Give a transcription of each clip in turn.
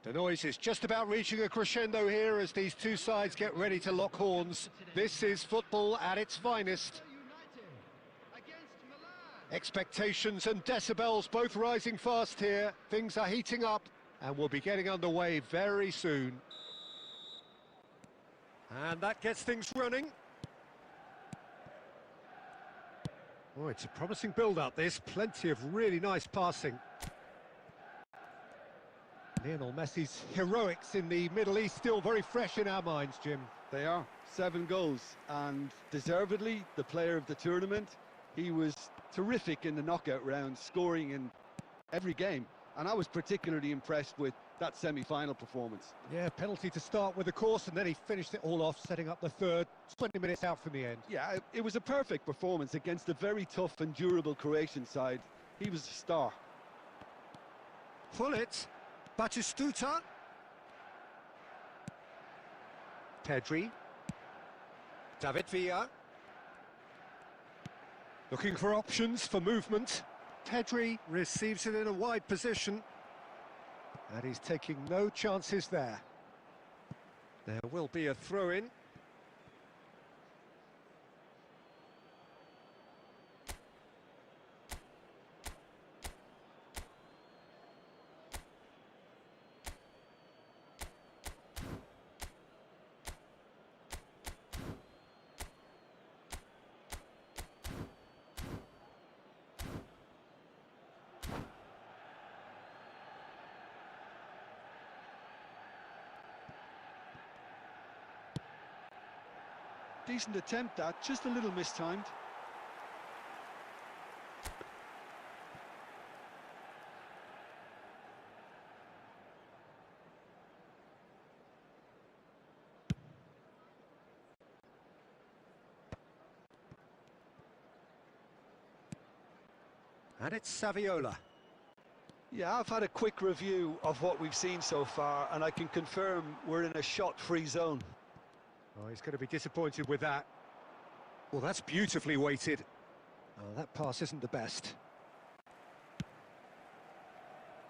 The noise is just about reaching a crescendo here as these two sides get ready to lock horns. This is football at its finest. Expectations and decibels both rising fast here. Things are heating up and we'll be getting underway very soon. And that gets things running. Oh, it's a promising build-up, this. Plenty of really nice passing. Lionel Messi's heroics in the Middle East still very fresh in our minds, Jim. They are. 7 goals, and deservedly the player of the tournament. He was terrific in the knockout round, scoring in every game. And I was particularly impressed with that semi-final performance. Yeah, penalty to start with, of course, and then he finished it all off, setting up the third, 20 minutes out from the end. Yeah, it was a perfect performance against a very tough and durable Croatian side. He was a star. Pullet, Batistuta. Pedri. David Villa. Looking for options for movement. Pedri receives it in a wide position. And he's taking no chances there. There will be a throw-in. Decent attempt, that, just a little mistimed. And it's Saviola. Yeah, I've had a quick review of what we've seen so far, and I can confirm we're in a shot-free zone. Oh, he's going to be disappointed with that. Well, that's beautifully weighted. Oh, that pass isn't the best.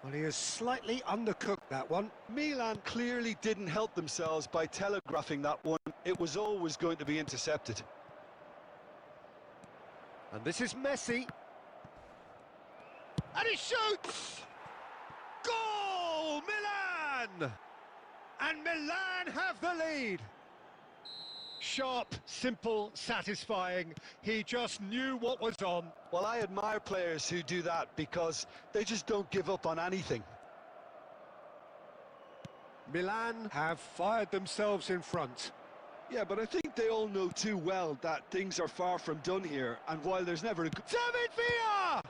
Well, he has slightly undercooked that one. Milan clearly didn't help themselves by telegraphing that one. It was always going to be intercepted. And this is Messi. And he shoots! Goal! Milan! And Milan have the lead. Sharp, simple, satisfying. He just knew what was on. Well, I admire players who do that because they just don't give up on anything. Milan have fired themselves in front. Yeah, but I think they all know too well that things are far from done here, and while there's never a good... David Villa!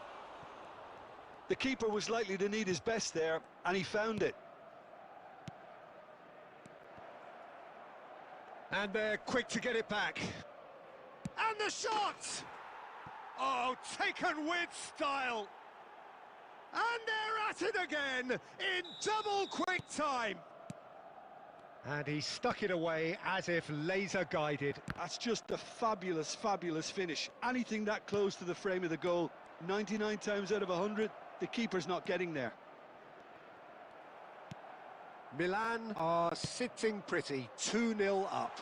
The keeper was likely to need his best there, and he found it. And they're quick to get it back. And the shot! Oh, taken with style. And they're at it again in double quick time. And he stuck it away as if laser guided. That's just a fabulous, fabulous finish. Anything that close to the frame of the goal, 99 times out of 100, the keeper's not getting there. Milan are sitting pretty, 2-0 up.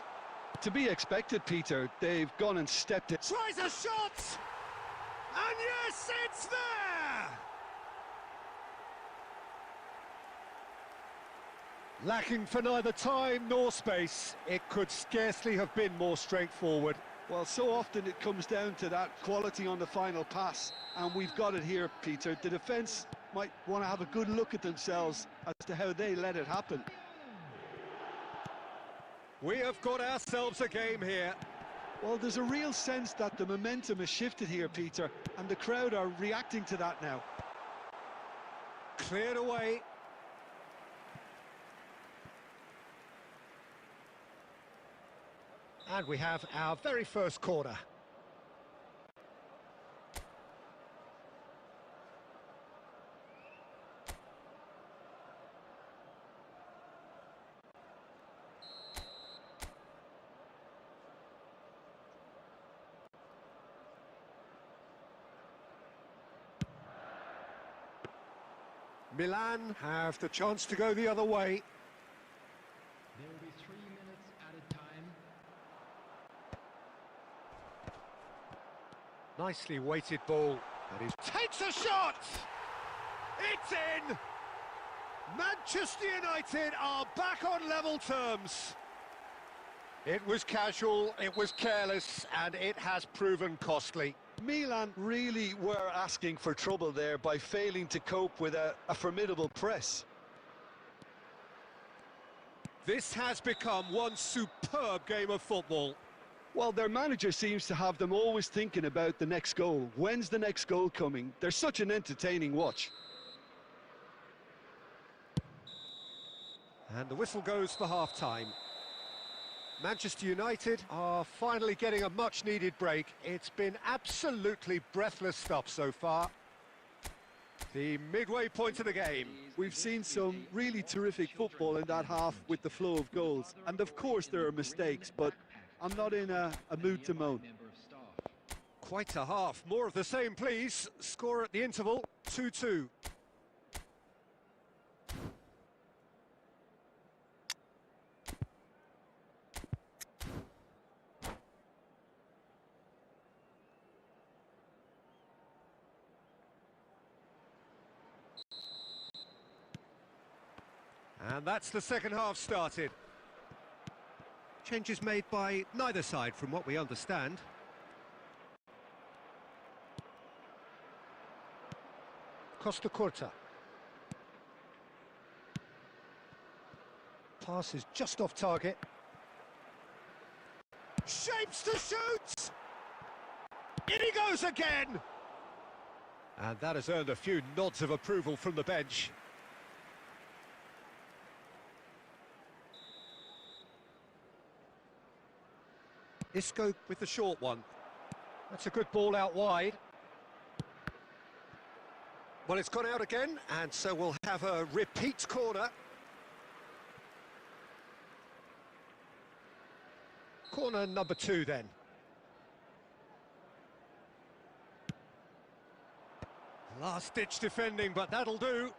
To be expected, Peter. They've gone and stepped it. Tries a shot! And yes, it's there! Lacking for neither time nor space, it could scarcely have been more straightforward. Well, so often it comes down to that quality on the final pass, and we've got it here, Peter. The defence might want to have a good look at themselves as to how they let it happen. We have got ourselves a game here. Well, there's a real sense that the momentum has shifted here, Peter, and the crowd are reacting to that now. Cleared away. And we have our very first corner. Milan have the chance to go the other way. There will be 3 minutes at a time. Nicely weighted ball. That is, takes a shot! It's in! Manchester United are back on level terms. It was casual, it was careless, and it has proven costly. Milan really were asking for trouble there by failing to cope with a formidable press. This has become one superb game of football. Well, their manager seems to have them always thinking about the next goal. When's the next goal coming? They're such an entertaining watch. And the whistle goes for half-time. Manchester United are finally getting a much-needed break. It's been absolutely breathless stuff so far. The midway point of the game. We've seen some really terrific football in that half with the flow of goals. And of course there are mistakes, but I'm not in a mood to moan. Quite a half. More of the same, please. Score at the interval, 2-2. And that's the second half started. Changes made by neither side, from what we understand. Costa Curta. Pass is just off target. Shapes to shoot! In he goes again! And that has earned a few nods of approval from the bench. Isco with the short one. That's a good ball out wide. Well, it's gone out again, and so we'll have a repeat corner. Corner number 2 then. Last-ditch defending, but that'll do.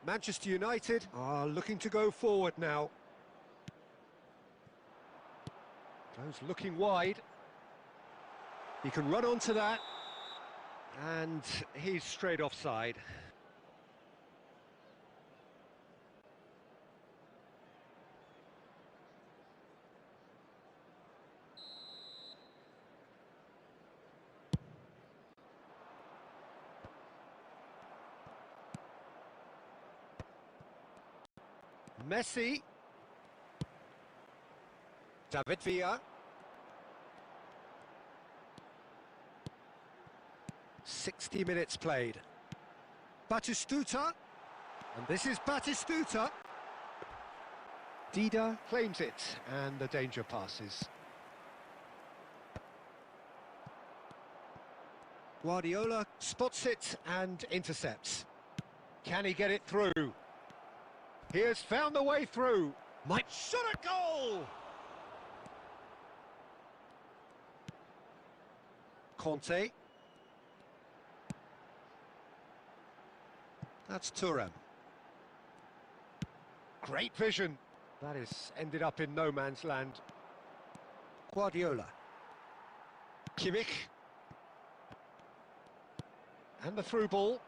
Manchester United are looking to go forward now. Goes looking wide. He can run onto that. And he's straight offside. Messi. David Villa. 60 minutes played. Batistuta. And this is Batistuta. Dida claims it, and the danger passes. Guardiola spots it and intercepts. Can he get it through? He has found the way through. Might shot a goal! Conte. That's Thuram. Great vision. That is ended up in no man's land. Guardiola. Kimmich. And the through ball.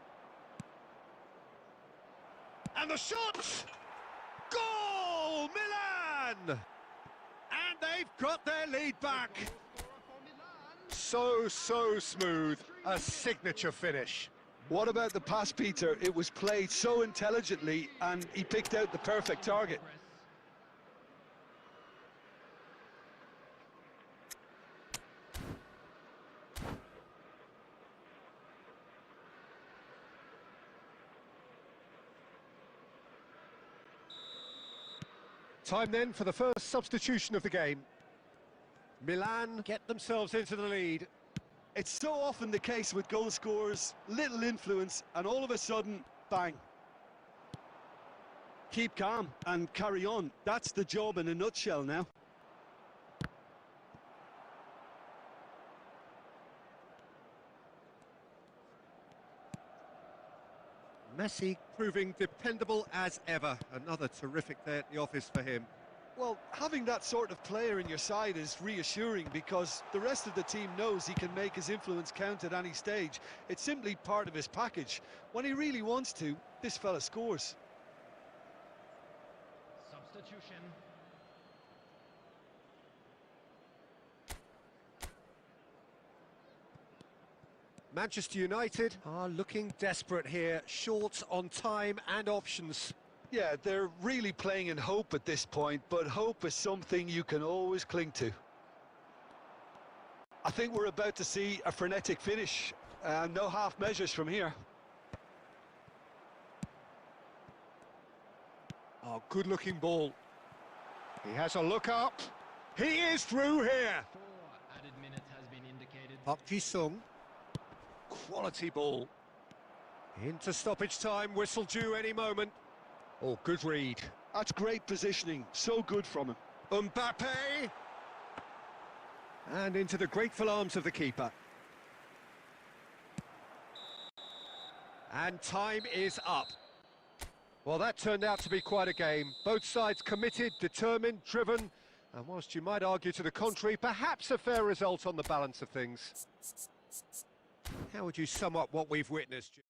And the shot! Goal! Milan! And they've got their lead back. So smooth. A signature finish. What about the pass, Peter? It was played so intelligently and he picked out the perfect target. Time then for the first substitution of the game. Milan get themselves into the lead. It's so often the case with goal scorers, little influence, and all of a sudden, bang. Keep calm and carry on. That's the job in a nutshell now. Messi proving dependable as ever. Another terrific day at the office for him. Well, having that sort of player in your side is reassuring because the rest of the team knows he can make his influence count at any stage. It's simply part of his package. When he really wants to, this fella scores. Substitution. Manchester United are looking desperate here, short on time and options. Yeah, they're really playing in hope at this point, but hope is something you can always cling to. I think we're about to see a frenetic finish, no half measures from here. Oh, good-looking ball. He has a look up. He is through here. 4 added minutes has been indicated. Park Ji-sung. Quality ball. Into stoppage time, whistle due any moment. Oh, good read. That's great positioning, so good from him. Mbappe! And into the grateful arms of the keeper. And time is up. Well, that turned out to be quite a game. Both sides committed, determined, driven, and whilst you might argue to the contrary, perhaps a fair result on the balance of things. How would you sum up what we've witnessed?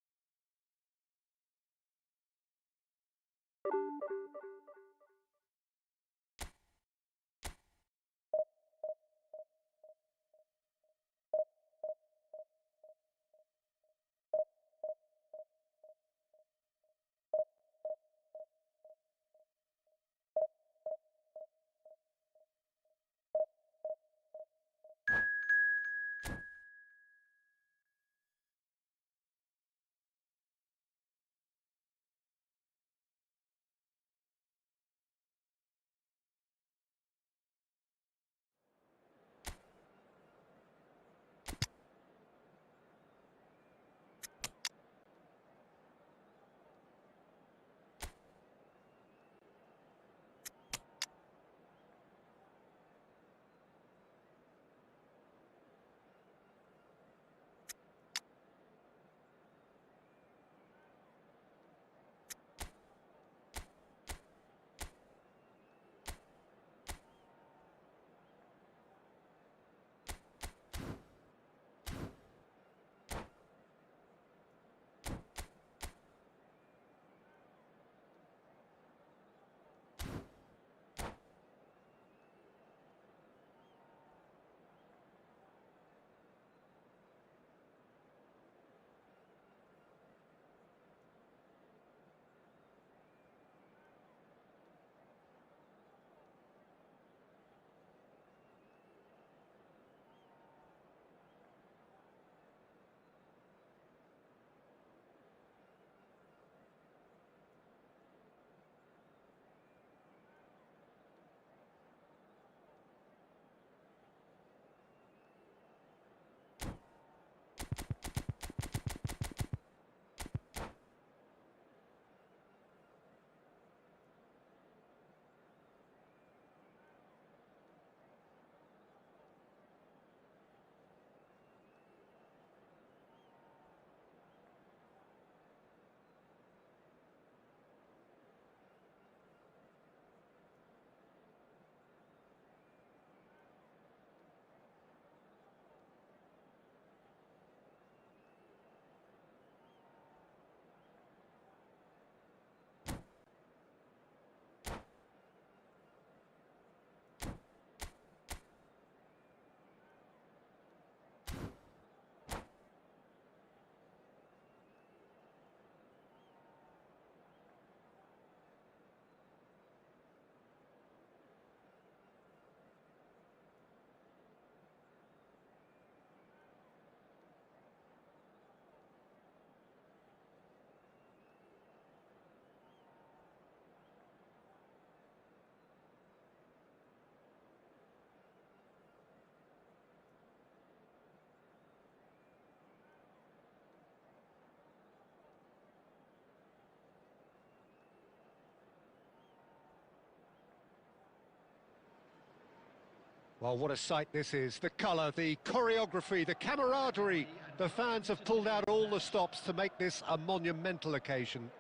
Well, what a sight this is. The colour, the choreography, the camaraderie. The fans have pulled out all the stops to make this a monumental occasion.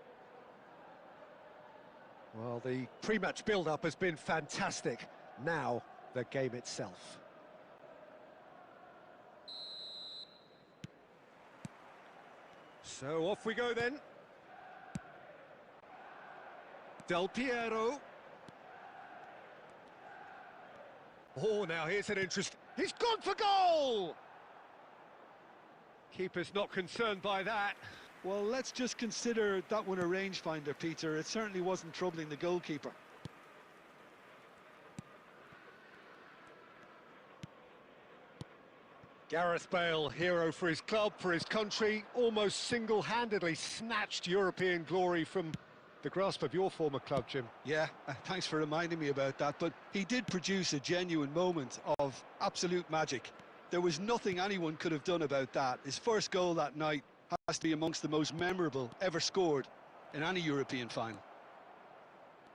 Well, the pre-match build-up has been fantastic. Now, the game itself. So off we go then. Del Piero. Oh, now here's an interest. He's gone for goal! Keeper's not concerned by that. Well, let's just consider that one a rangefinder, Peter. It certainly wasn't troubling the goalkeeper. Gareth Bale, hero for his club, for his country, almost single-handedly snatched European glory from the grasp of your former club, Jim. Yeah, thanks for reminding me about that, but he did produce a genuine moment of absolute magic. There was nothing anyone could have done about that. His first goal that night has to be amongst the most memorable ever scored in any European final.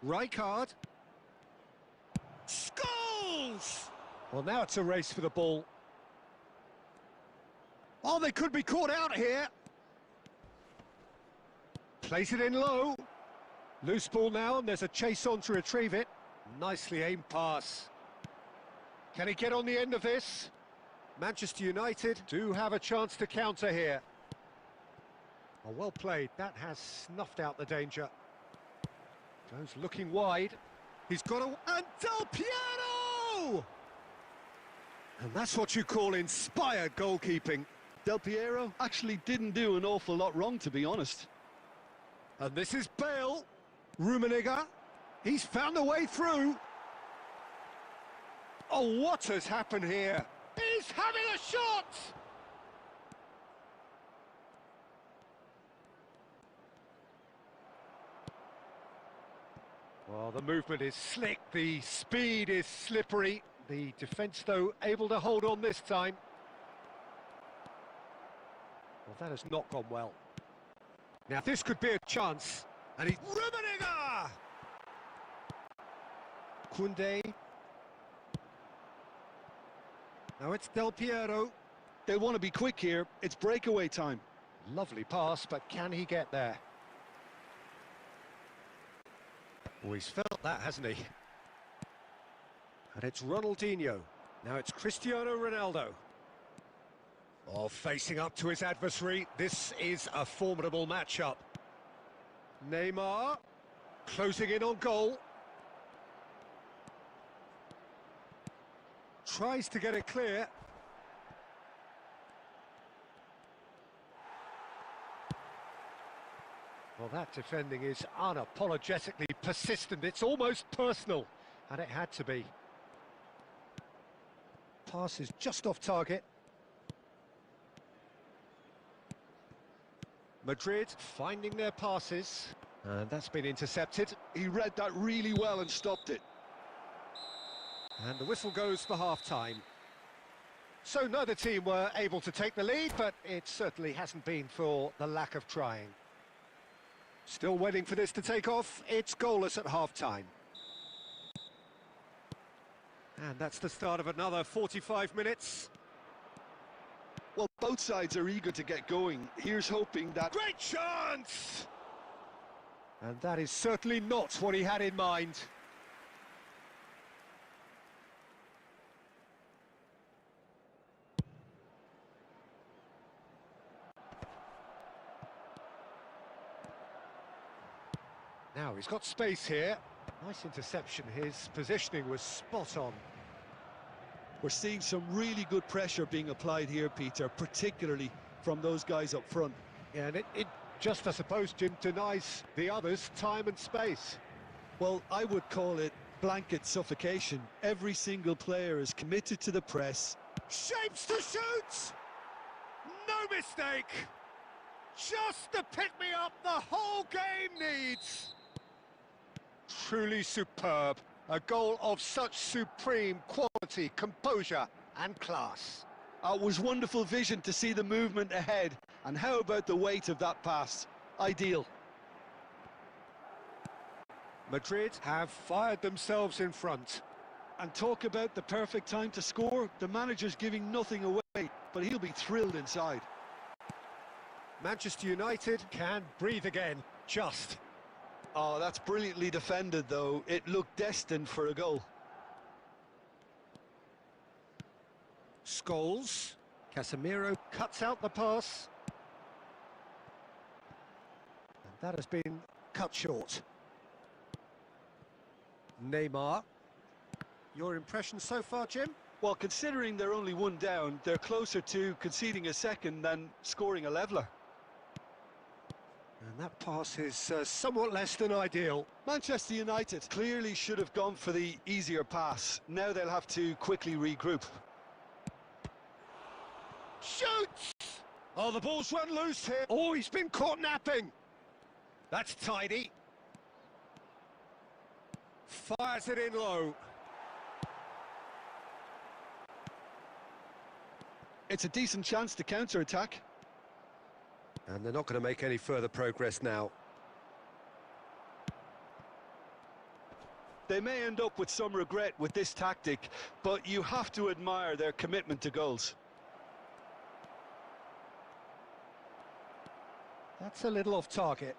Rijkaard. Scores! Well, now it's a race for the ball. Oh, they could be caught out here. Plays it in low. Loose ball now, and there's a chase on to retrieve it. Nicely aimed pass. Can he get on the end of this? Manchester United do have a chance to counter here. Oh, well played. That has snuffed out the danger. Goes looking wide. He's got a... And Del Piero! And that's what you call inspired goalkeeping. Del Piero actually didn't do an awful lot wrong, to be honest. And this is Bale. Rummenigge. He's found a way through. Oh, what has happened here? He's having a shot! Well, the movement is slick, the speed is slippery. The defence, though, able to hold on this time. Well, that has not gone well. Now, this could be a chance. And he's... Rummenigge! Koundé. Now it's Del Piero. They want to be quick here. It's breakaway time. Lovely pass, but can he get there? Oh, he's felt that, hasn't he? And it's Ronaldinho. Now it's Cristiano Ronaldo. Oh, facing up to his adversary. This is a formidable matchup. Neymar. Closing in on goal. Tries to get it clear. Well, that defending is unapologetically persistent. It's almost personal, and it had to be. Pass is just off target. Madrid finding their passes, and that's been intercepted. He read that really well and stopped it. And the whistle goes for half-time. So neither team were able to take the lead, but it certainly hasn't been for the lack of trying. Still waiting for this to take off. It's goalless at half-time. And that's the start of another 45 minutes. Well, both sides are eager to get going. Here's hoping that... Great chance! And that is certainly not what he had in mind. Now he's got space here. Nice interception. His positioning was spot on. We're seeing some really good pressure being applied here, Peter, particularly from those guys up front. Yeah, and it just, I suppose, Jim, denies the others time and space. Well, I would call it blanket suffocation. Every single player is committed to the press. Shapes to shoot! No mistake! Just the pick-me-up the whole game needs! Truly superb. A goal of such supreme quality, composure and class. It was wonderful vision to see the movement ahead. And how about the weight of that pass? Ideal. Madrid have fired themselves in front. And talk about the perfect time to score. The manager's giving nothing away, but he'll be thrilled inside. Manchester United can breathe again, just. Oh, that's brilliantly defended, though. It looked destined for a goal. Scholes. Casemiro cuts out the pass. And that has been cut short. Neymar. Your impression so far, Jim? Well, considering they're only one down, they're closer to conceding a second than scoring a leveller. And that pass is somewhat less than ideal. Manchester United clearly should have gone for the easier pass. Now they'll have to quickly regroup. Shoots! Oh, the ball's run loose here. Oh, he's been caught napping. That's tidy. Fires it in low. It's a decent chance to counter-attack. And they're not going to make any further progress now. They may end up with some regret with this tactic, but you have to admire their commitment to goals. That's a little off target.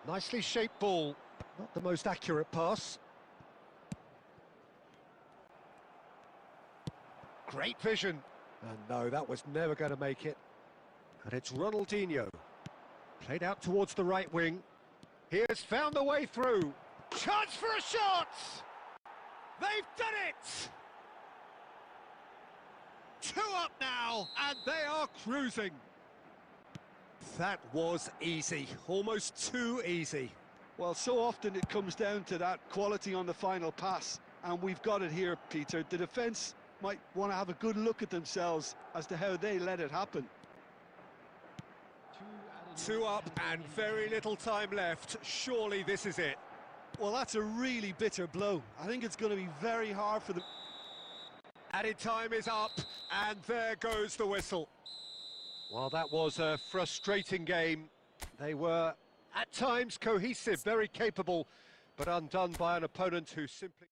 Nicely shaped ball. Not the most accurate pass. Great vision. And no, that was never going to make it. And it's Ronaldinho. Played out towards the right wing. He has found the way through. Chance for a shot! They've done it! 2 up now, and they are cruising. That was easy, almost too easy. Well, so often it comes down to that quality on the final pass, and we've got it here, Peter. The defence might want to have a good look at themselves as to how they let it happen. 2 up and very little time left. Surely this is it. Well, that's a really bitter blow. I think it's going to be very hard for them. Added time is up, and there goes the whistle. Well, that was a frustrating game. They were, at times, cohesive, very capable, but undone by an opponent who simply...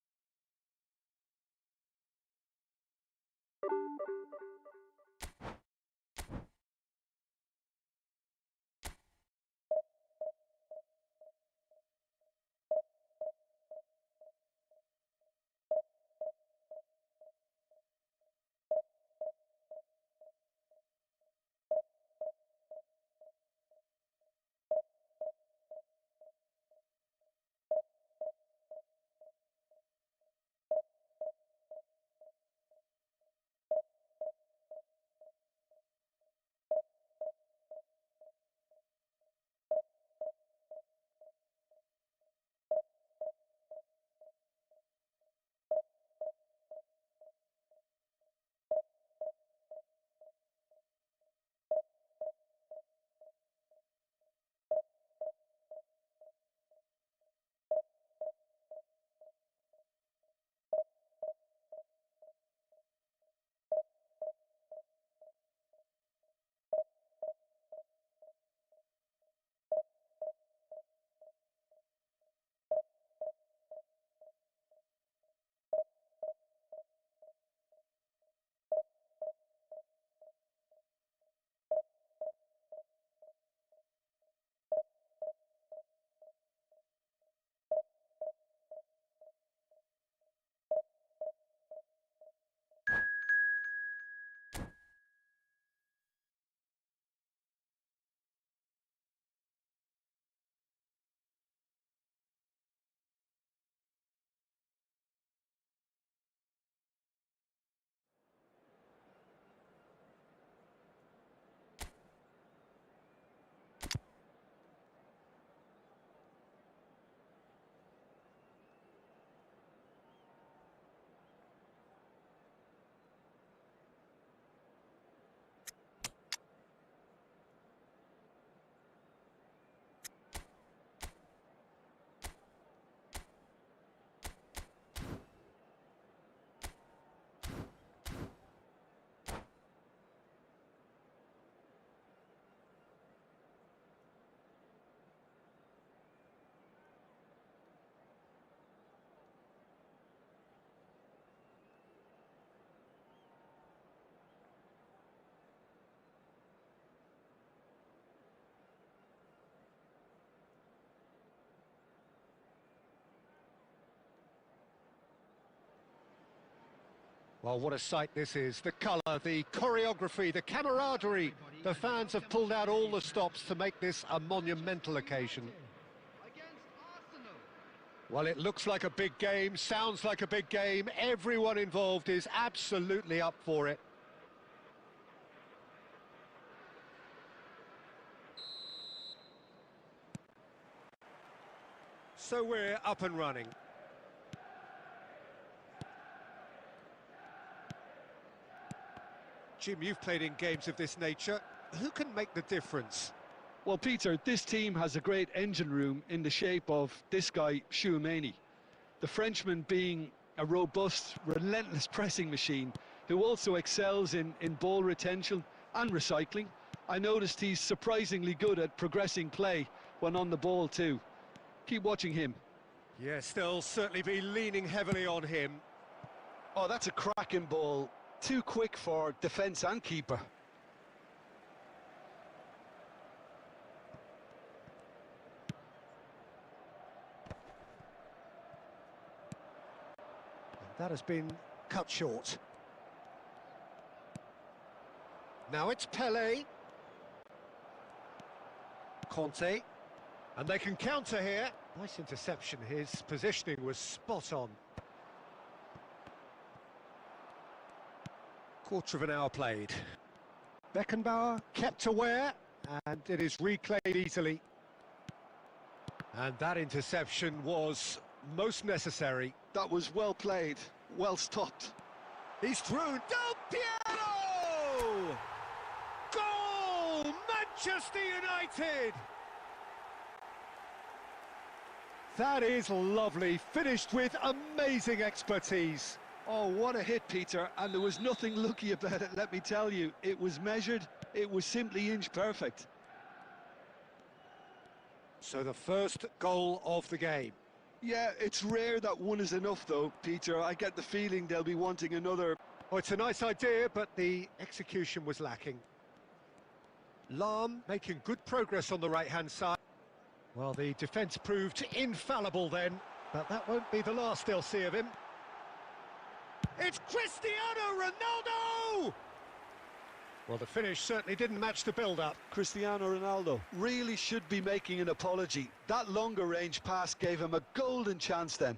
Well, what a sight this is. The colour, the choreography, the camaraderie. The fans have pulled out all the stops to make this a monumental occasion. Well, it looks like a big game, sounds like a big game. Everyone involved is absolutely up for it. So we're up and running. Jim, you've played in games of this nature. Who can make the difference? Well, Peter, this team has a great engine room in the shape of this guy, Chouameni. The Frenchman being a robust, relentless pressing machine who also excels in ball retention and recycling. I noticed he's surprisingly good at progressing play when on the ball too. Keep watching him. Yes, they'll certainly be leaning heavily on him. Oh, that's a cracking ball. Too quick for defence and keeper. That has been cut short. Now it's Pelé. Conte. And they can counter here. Nice interception. His positioning was spot on. Quarter of an hour played. Beckenbauer kept aware, and it is reclaimed easily. And that interception was most necessary. That was well played, well stopped. He's through. Del Piero! Goal! Manchester United! That is lovely, finished with amazing expertise. Oh, what a hit, Peter, and there was nothing lucky about it, let me tell you. It was measured, it was simply inch perfect. So the first goal of the game. Yeah, it's rare that one is enough though, Peter. I get the feeling they'll be wanting another. Oh, it's a nice idea, but the execution was lacking. Lahm making good progress on the right-hand side. Well, the defence proved infallible then, but that won't be the last they'll see of him. It's Cristiano Ronaldo! Well, the finish certainly didn't match the build-up. Cristiano Ronaldo really should be making an apology. That longer range pass gave him a golden chance then.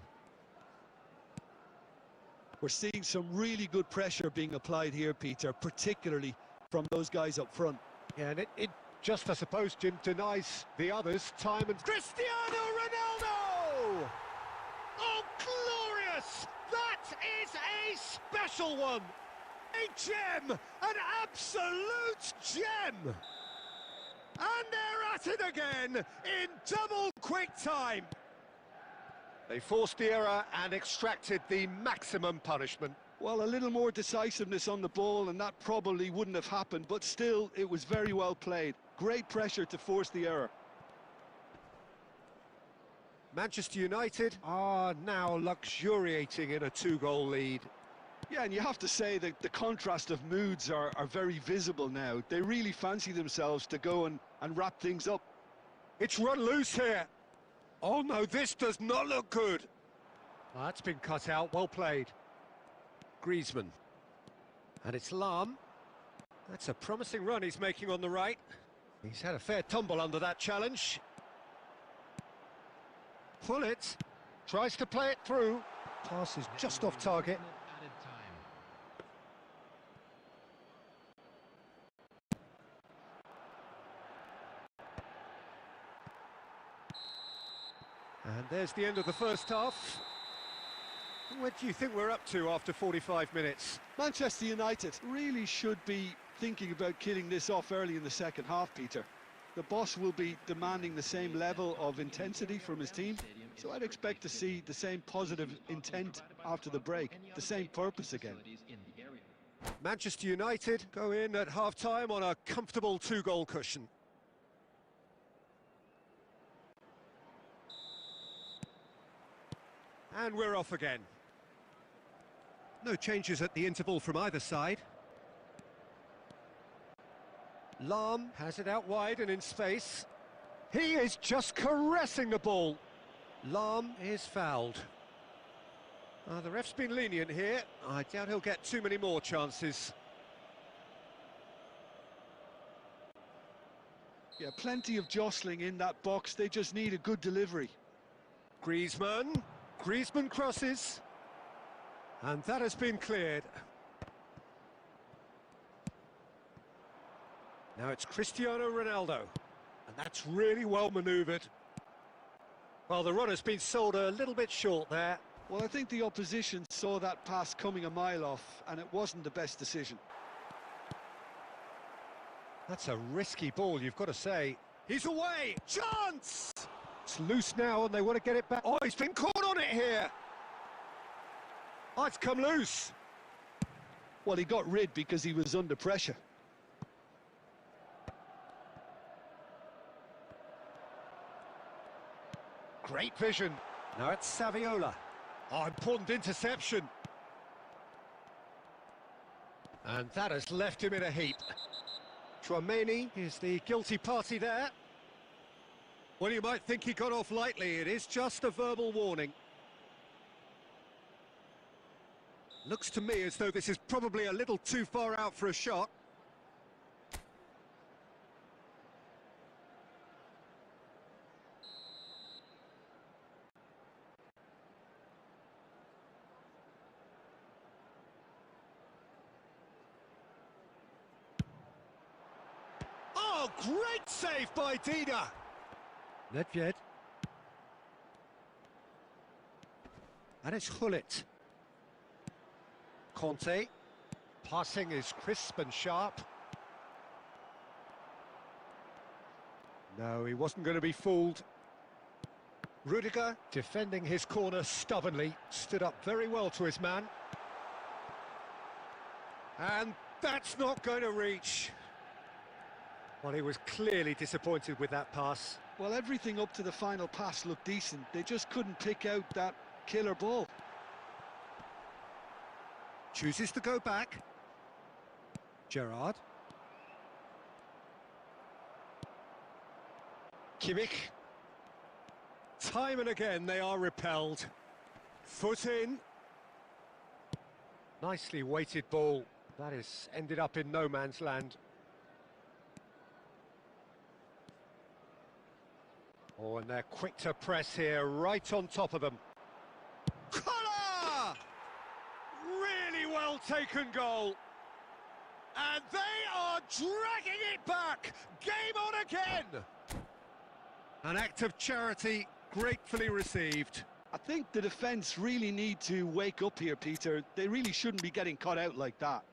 We're seeing some really good pressure being applied here, Peter, particularly from those guys up front. Yeah, and it just, I suppose, Jim, denies the others time and... Cristiano Ronaldo! Oh, glorious! That is a special one! A gem! An absolute gem! And they're at it again in double quick time. They forced the error and extracted the maximum punishment. Well, a little more decisiveness on the ball and that probably wouldn't have happened, but still, it was very well played. Great pressure to force the error. Manchester United are now luxuriating in a two-goal lead. Yeah, and you have to say that the contrast of moods are very visible now. They really fancy themselves to go and wrap things up. It's run loose here. Oh no, this does not look good. Oh, that's been cut out, well played. Griezmann. And it's Lahm. That's a promising run he's making on the right. He's had a fair tumble under that challenge. Pullet tries to play it through. Pass is just off target. And there's the end of the first half. What do you think we're up to after 45 minutes? Manchester United really should be thinking about killing this off early in the second half, Peter. The boss will be demanding the same level of intensity from his team, so I'd expect to see the same positive intent after the break, the same purpose again. Manchester United go in at half-time on a comfortable two-goal cushion. And we're off again. No changes at the interval from either side. Lahm has it out wide and in space. He is just caressing the ball. Lahm is fouled. The ref's been lenient here. I doubt he'll get too many more chances. Yeah, plenty of jostling in that box. They just need a good delivery. Griezmann crosses. And that has been cleared. Now it's Cristiano Ronaldo. And that's really well manoeuvred. Well, the runner's been sold a little bit short there. Well, I think the opposition saw that pass coming a mile off, and it wasn't the best decision. That's a risky ball, you've got to say. He's away! Chance! It's loose now and they want to get it back. Oh, he's been caught on it here! Oh, it's come loose! Well, he got rid because he was under pressure. Great vision. Now it's Saviola. Oh, important interception. And that has left him in a heap. Tchouaméni is the guilty party there. Well, you might think he got off lightly. It is just a verbal warning. Looks to me as though this is probably a little too far out for a shot. Oh, great save by Dida. Nedved. And it's Hullet. Conte. Passing is crisp and sharp. No, he wasn't going to be fooled. Rudiger, defending his corner stubbornly, stood up very well to his man. And that's not going to reach. Well, he was clearly disappointed with that pass. Well, everything up to the final pass looked decent. They just couldn't pick out that killer ball. Chooses to go back. Gerrard. Kimmich. Time and again they are repelled. Foot in. Nicely weighted ball. That has ended up in no man's land. Oh, and they're quick to press here, right on top of them. Collar! Really well taken goal. And they are dragging it back. Game on again. An act of charity gratefully received. I think the defence really need to wake up here, Peter. They really shouldn't be getting caught out like that.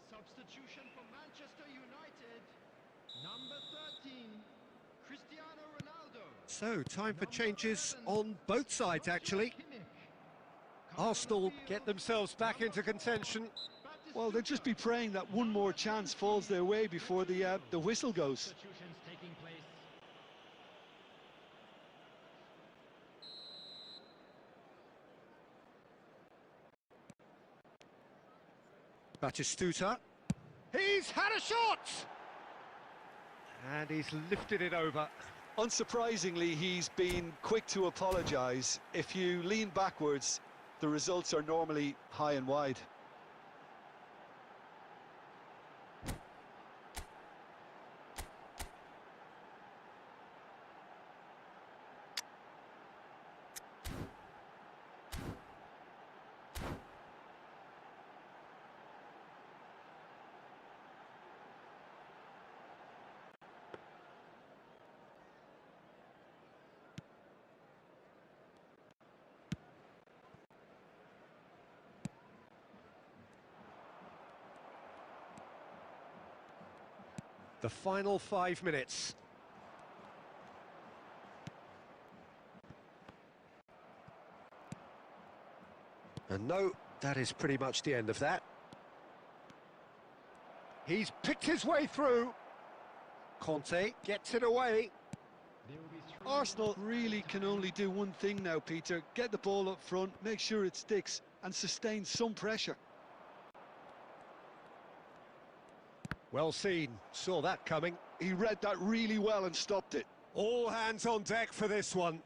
Substitution for Manchester United. Number 13, Cristiano Ronaldo. So, time for changes on both sides, actually. Arsenal get themselves back into contention. Well, they'll just be praying that one more chance falls their way before the whistle goes. Substitutions taking place. Batistuta. He's had a shot! And he's lifted it over. Unsurprisingly, he's been quick to apologise. If you lean backwards, the results are normally high and wide. The final 5 minutes. And no That is pretty much the end of that. He's picked his way through. Conte gets it away. There will be 3 Arsenal minutes really added can time. only do one thing now, Peter. Get the ball up front, make sure it sticks, and sustain some pressure. Well seen, saw that coming. He read that really well and stopped it. All hands on deck for this one.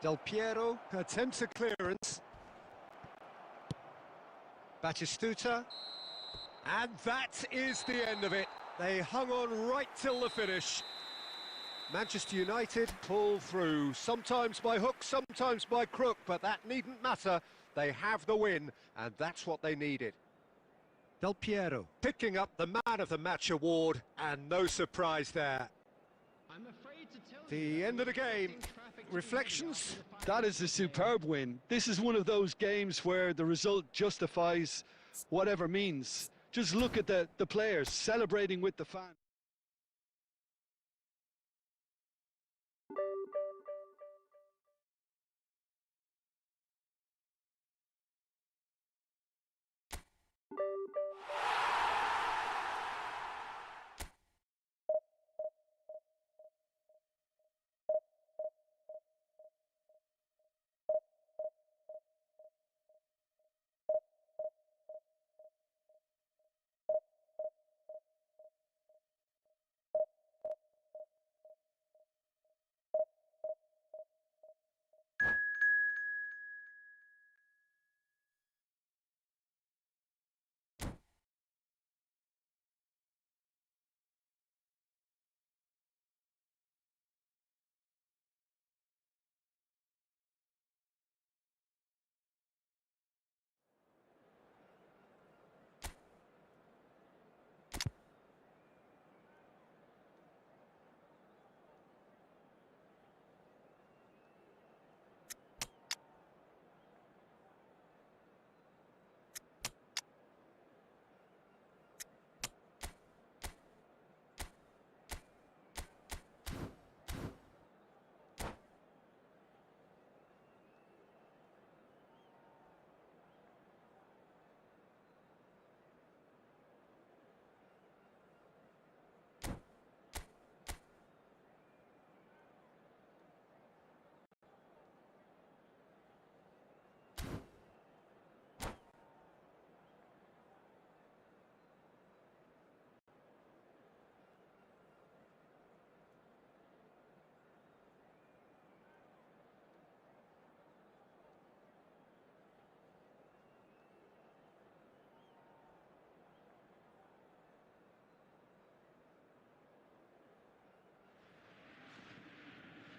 Del Piero attempts a clearance. Batistuta. And that is the end of it. They hung on right till the finish. Manchester United pull through, sometimes by hook, sometimes by crook, but that needn't matter. They have the win, and that's what they needed. Del Piero picking up the Man of the Match award, and no surprise there. I'm afraid to tell you The that end of the we're game. expecting traffic to be Reflections? heavy after the That final is a game. superb win. This is one of those games where the result justifies whatever means. Just look at the players celebrating with the fans.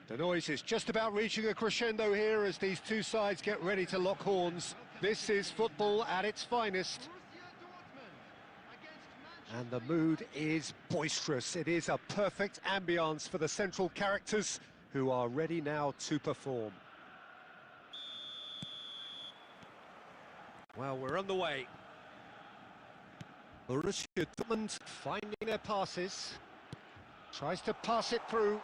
The noise is just about reaching a crescendo here as these two sides get ready to lock horns. This is football at its finest. Borussia Dortmund against And the mood is boisterous. It is a perfect ambience for the central characters who are ready now to perform. Well, we're on the way. Borussia Dortmund finding their passes. Tries to pass it through.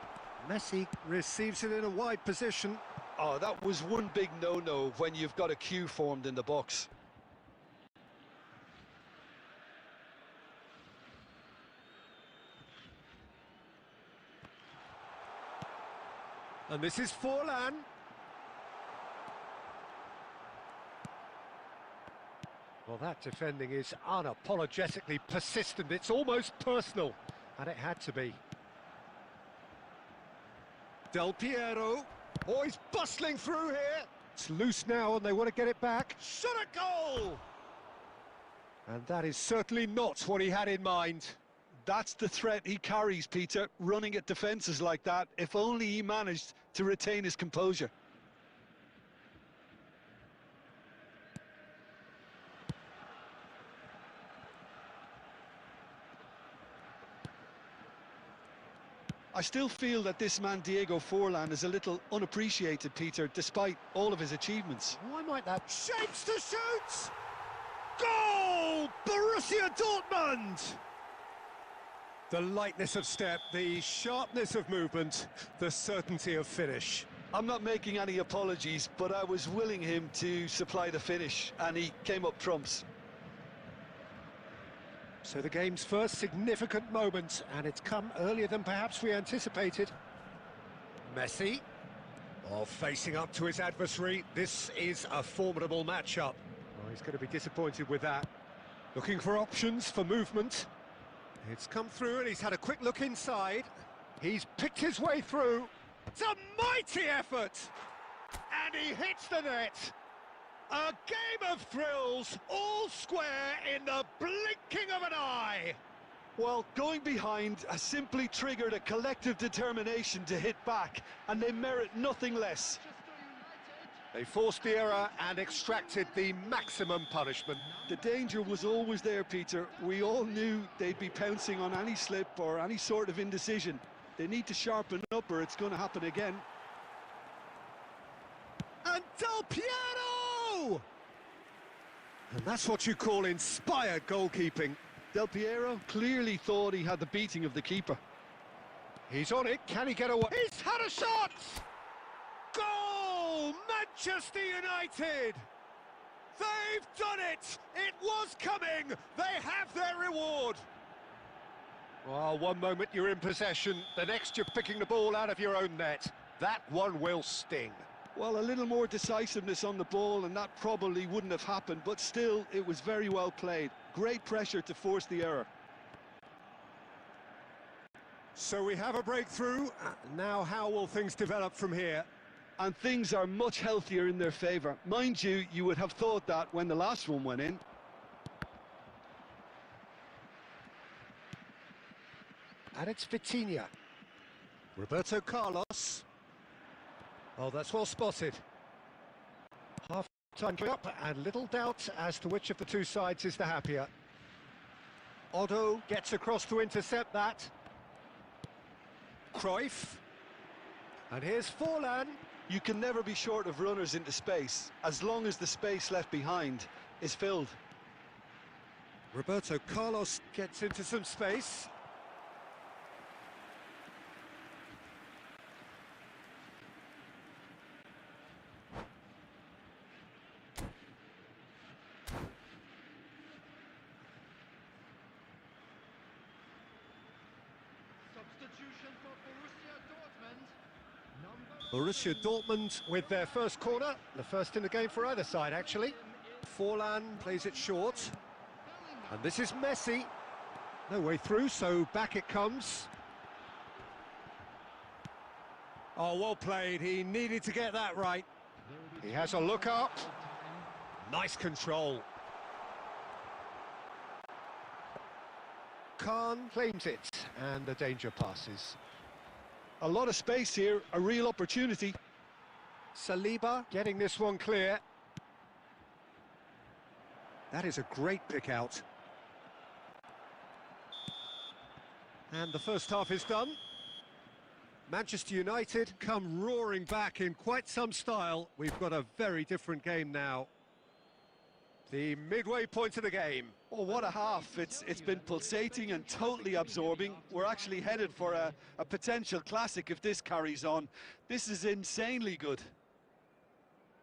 Messi receives it in a wide position. Oh, that was one big no-no when you've got a queue formed in the box. And this is Forlan. Well, that defending is unapologetically persistent. It's almost personal, and it had to be. Del Piero. Oh, he's bustling through here. It's loose now, and they want to get it back. Shot a goal! And that is certainly not what he had in mind. That's the threat he carries, Peter, running at defences like that. If only he managed to retain his composure. I still feel that this man Diego Forlan is a little unappreciated, Peter, despite all of his achievements. Why might that... Shapes to shoot! Goal! Borussia Dortmund! The lightness of step, the sharpness of movement, the certainty of finish. I'm not making any apologies, but I was willing him to supply the finish, and he came up trumps. So the game's first significant moment, and it's come earlier than perhaps we anticipated. Messi, facing up to his adversary. This is a formidable matchup. Oh, he's going to be disappointed with that. Looking for options for movement. It's come through and he's had a quick look inside. He's picked his way through. It's a mighty effort! And he hits the net. A game of thrills, all square in the blinking of an eye. Well, going behind has simply triggered a collective determination to hit back, and they merit nothing less. They forced the error and extracted the maximum punishment. The danger was always there, Peter. We all knew they'd be pouncing on any slip or any sort of indecision. They need to sharpen up or it's going to happen again. And Del Piero! And that's what you call inspired goalkeeping. Del Piero clearly thought he had the beating of the keeper. He's on it, can he get away? He's had a shot! Goal! Manchester United! They've done it! It was coming! They have their reward! Well, one moment you're in possession, the next you're picking the ball out of your own net. That one will sting. Well, a little more decisiveness on the ball and that probably wouldn't have happened, but still, it was very well played. Great pressure to force the error. So we have a breakthrough. Now how will things develop from here? And things are much healthier in their favour. Mind you, you would have thought that when the last one went in. And it's Vitinha. Roberto Carlos. Oh, that's well spotted. Half-time up, and little doubt as to which of the two sides is the happier. Otto gets across to intercept that. Cruyff. And here's Forlan. You can never be short of runners into space, as long as the space left behind is filled. Roberto Carlos gets into some space. Substitution for Borussia Dortmund with their first corner, the first in the game for either side actually. Forlan plays it short, and this is Messi. No way through, so back it comes. Oh, well played, he needed to get that right. He has a look up. Nice control. Khan claims it, and the danger passes. A lot of space here, a real opportunity. Saliba getting this one clear. That is a great pick out. And the first half is done. Manchester United come roaring back in quite some style. We've got a very different game now. The midway point of the game. Oh, what a half. It's been pulsating and totally absorbing. We're actually headed for a potential classic if this carries on. This is insanely good.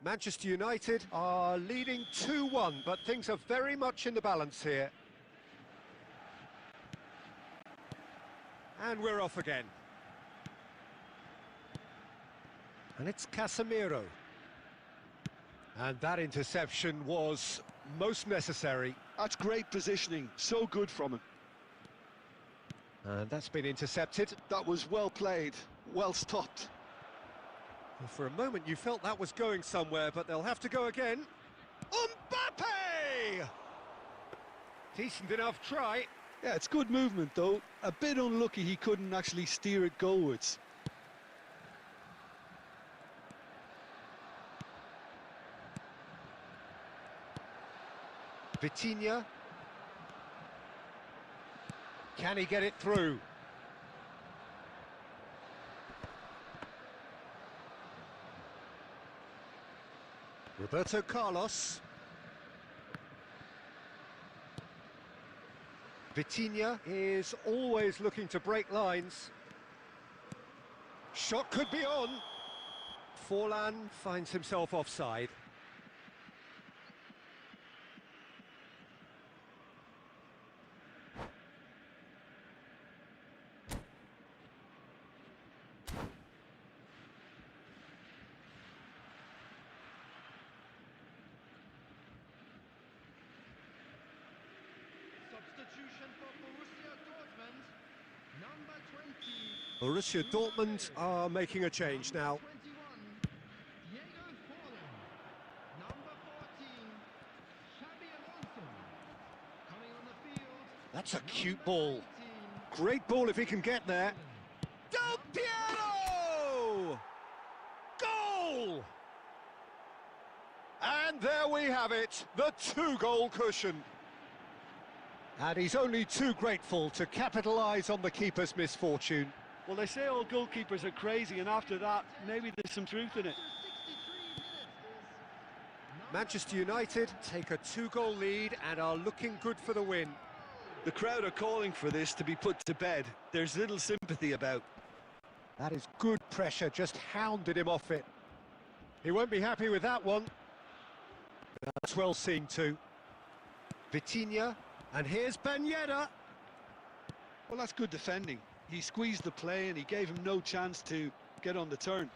Manchester United are leading 2-1, but things are very much in the balance here. And we're off again. And it's Casemiro. And that interception was most necessary. That's great positioning, so good from him. And that's been intercepted. That was well played, well stopped. Well, for a moment you felt that was going somewhere, but they'll have to go again. Mbappe! Decent enough try. Yeah, it's good movement though. A bit unlucky he couldn't actually steer it goalwards. Vitinha. Can he get it through? Roberto Carlos. Vitinha is always looking to break lines. Shot could be on. Forlan finds himself offside. Substitution for Borussia Dortmund. Number 20. Borussia Dortmund are making a change now. 21. Diego Forlan. Number 14. Xabi Alonso. Coming on the field. That's a cute Number ball. 19. Great ball if he can get there. Del Piero! Goal! And there we have it, the two-goal cushion. And he's only too grateful to capitalise on the keeper's misfortune. Well, they say all goalkeepers are crazy, and after that, maybe there's some truth in it. Manchester United take a two-goal lead and are looking good for the win. The crowd are calling for this to be put to bed. There's little sympathy about. That is good pressure, just hounded him off it. He won't be happy with that one. That's well seen too. Vitinha, and here's Ben Yedder. Well, that's good defending. He squeezed the play and he gave him no chance to get on the turn.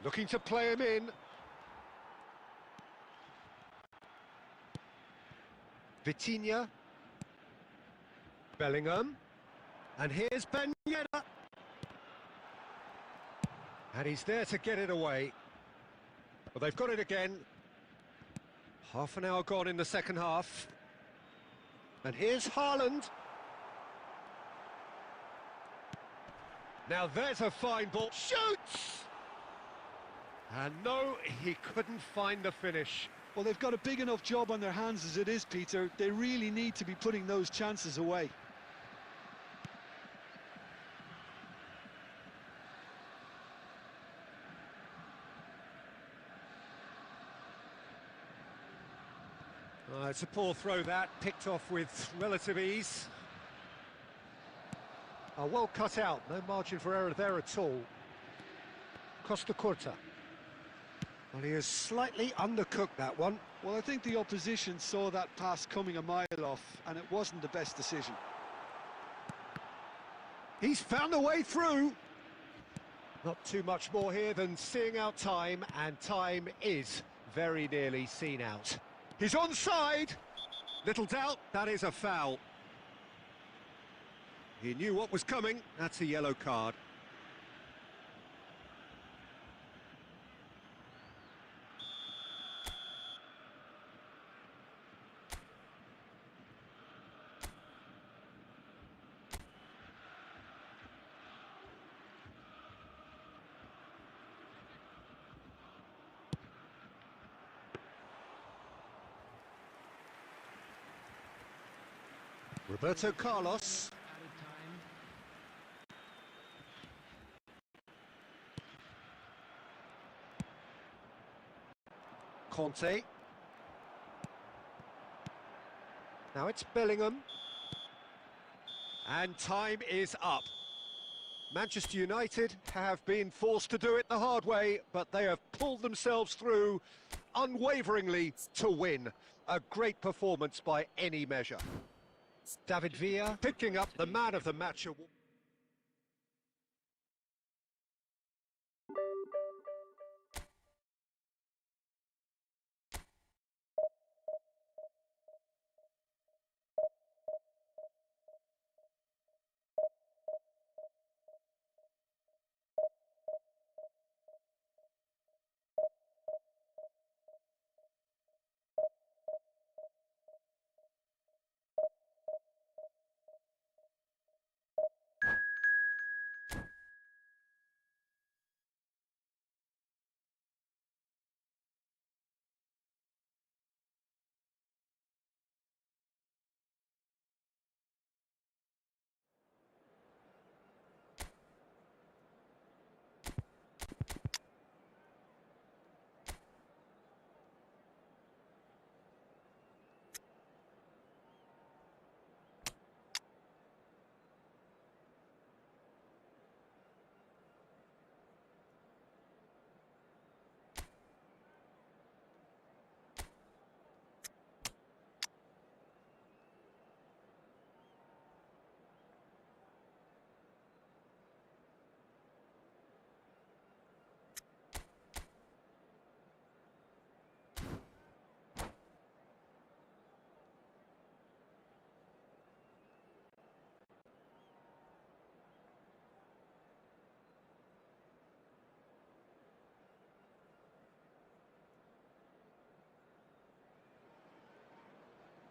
Looking to play him in. Vitinha. Bellingham. And here's Ben Yedder. And he's there to get it away. But they've got it again. Half an hour gone in the second half. And here's Haaland. Now there's a fine ball. Shoots! And no, he couldn't find the finish. Well, they've got a big enough job on their hands as it is, Peter. They really need to be putting those chances away. It's a poor throw that, picked off with relative ease. Well cut out, no margin for error there at all. Costa Curta. Well, he has slightly undercooked that one. Well, I think the opposition saw that pass coming a mile off, and it wasn't the best decision. He's found a way through. Not too much more here than seeing out time, and time is very nearly seen out. He's onside. Little doubt, that is a foul. He knew what was coming. That's a yellow card. Roberto Carlos. Added time. Conte. Now it's Bellingham. And time is up. Manchester United have been forced to do it the hard way, but they have pulled themselves through unwaveringly to win. A great performance by any measure. David Villa picking up the man of the match award.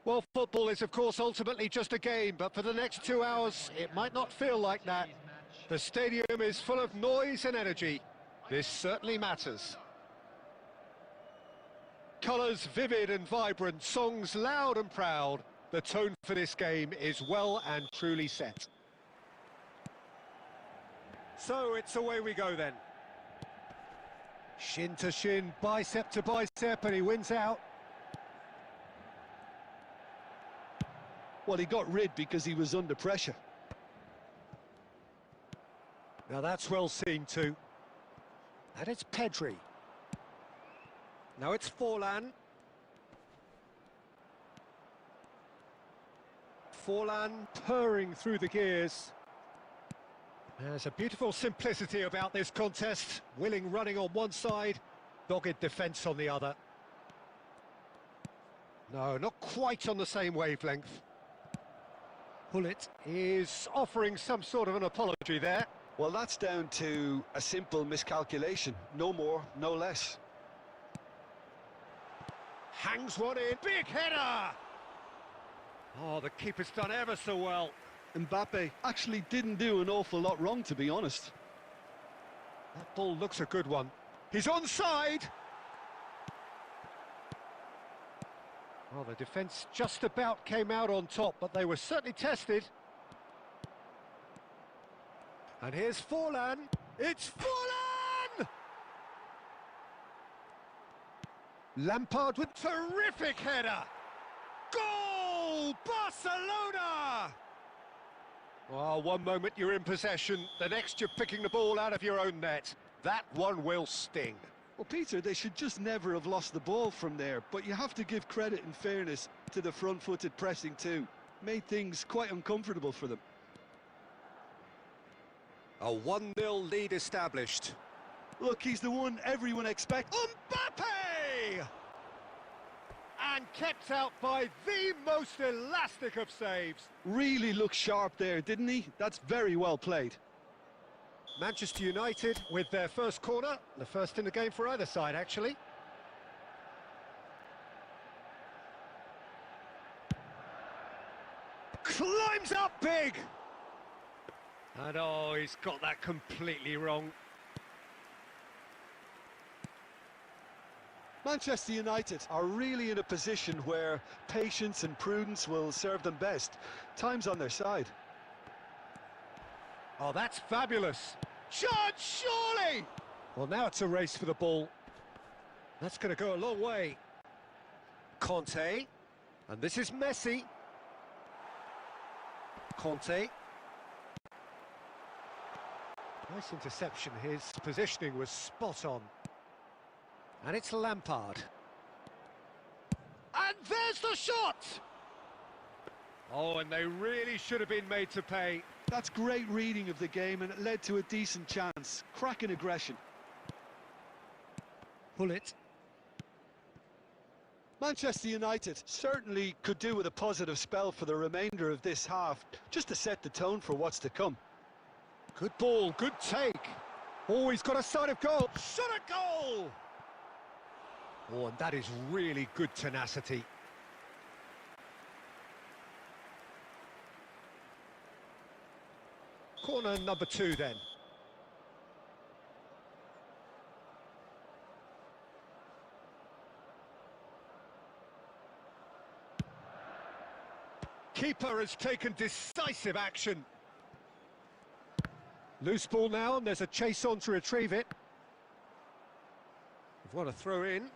Well, football is, of course, ultimately just a game, but for the next 2 hours, it might not feel like that. The stadium is full of noise and energy. This certainly matters. Colours vivid and vibrant, songs loud and proud. The tone for this game is well and truly set. So it's away we go then. Shin to shin, bicep to bicep, and he wins out. Well, he got rid because he was under pressure. Now that's well seen too. And it's Pedri. Now it's Forlan. Forlan purring through the gears. There's a beautiful simplicity about this contest. Willing running on one side, dogged defence on the other. No, not quite on the same wavelength. Pullet is offering some sort of an apology there. Well, that's down to a simple miscalculation. No more, no less. Hangs one in. Big header! Oh, the keeper's done ever so well. Mbappe actually didn't do an awful lot wrong, to be honest. That ball looks a good one. He's onside! Well, the defence just about came out on top, but they were certainly tested. And here's Forlan. It's Forlan! Lampard with terrific header. Goal! Barcelona! Well, one moment you're in possession, the next you're picking the ball out of your own net. That one will sting. Well, Peter, they should just never have lost the ball from there, but you have to give credit and fairness to the front-footed pressing too. Made things quite uncomfortable for them. A 1-0 lead established. Look, he's the one everyone expects. Mbappe! And kept out by the most elastic of saves. Really looked sharp there, didn't he? That's very well played. Manchester United with their first corner, the first in the game for either side, actually. Climbs up big! And oh, he's got that completely wrong. Manchester United are really in a position where patience and prudence will serve them best. Time's on their side. Oh, that's fabulous. Shot, surely! Well, now it's a race for the ball. That's going to go a long way. Conte. And this is Messi. Conte. Nice interception. His positioning was spot on. And it's Lampard. And there's the shot! Oh, and they really should have been made to pay. That's great reading of the game, and it led to a decent chance. Cracking aggression. Pullet. Manchester United certainly could do with a positive spell for the remainder of this half, just to set the tone for what's to come. Good ball, good take. Oh, he's got a side of goal. Shot a goal! Oh, and that is really good tenacity. Corner number 2 then. Keeper has taken decisive action. Loose ball now, and there's a chase on to retrieve it. We've got a throw in.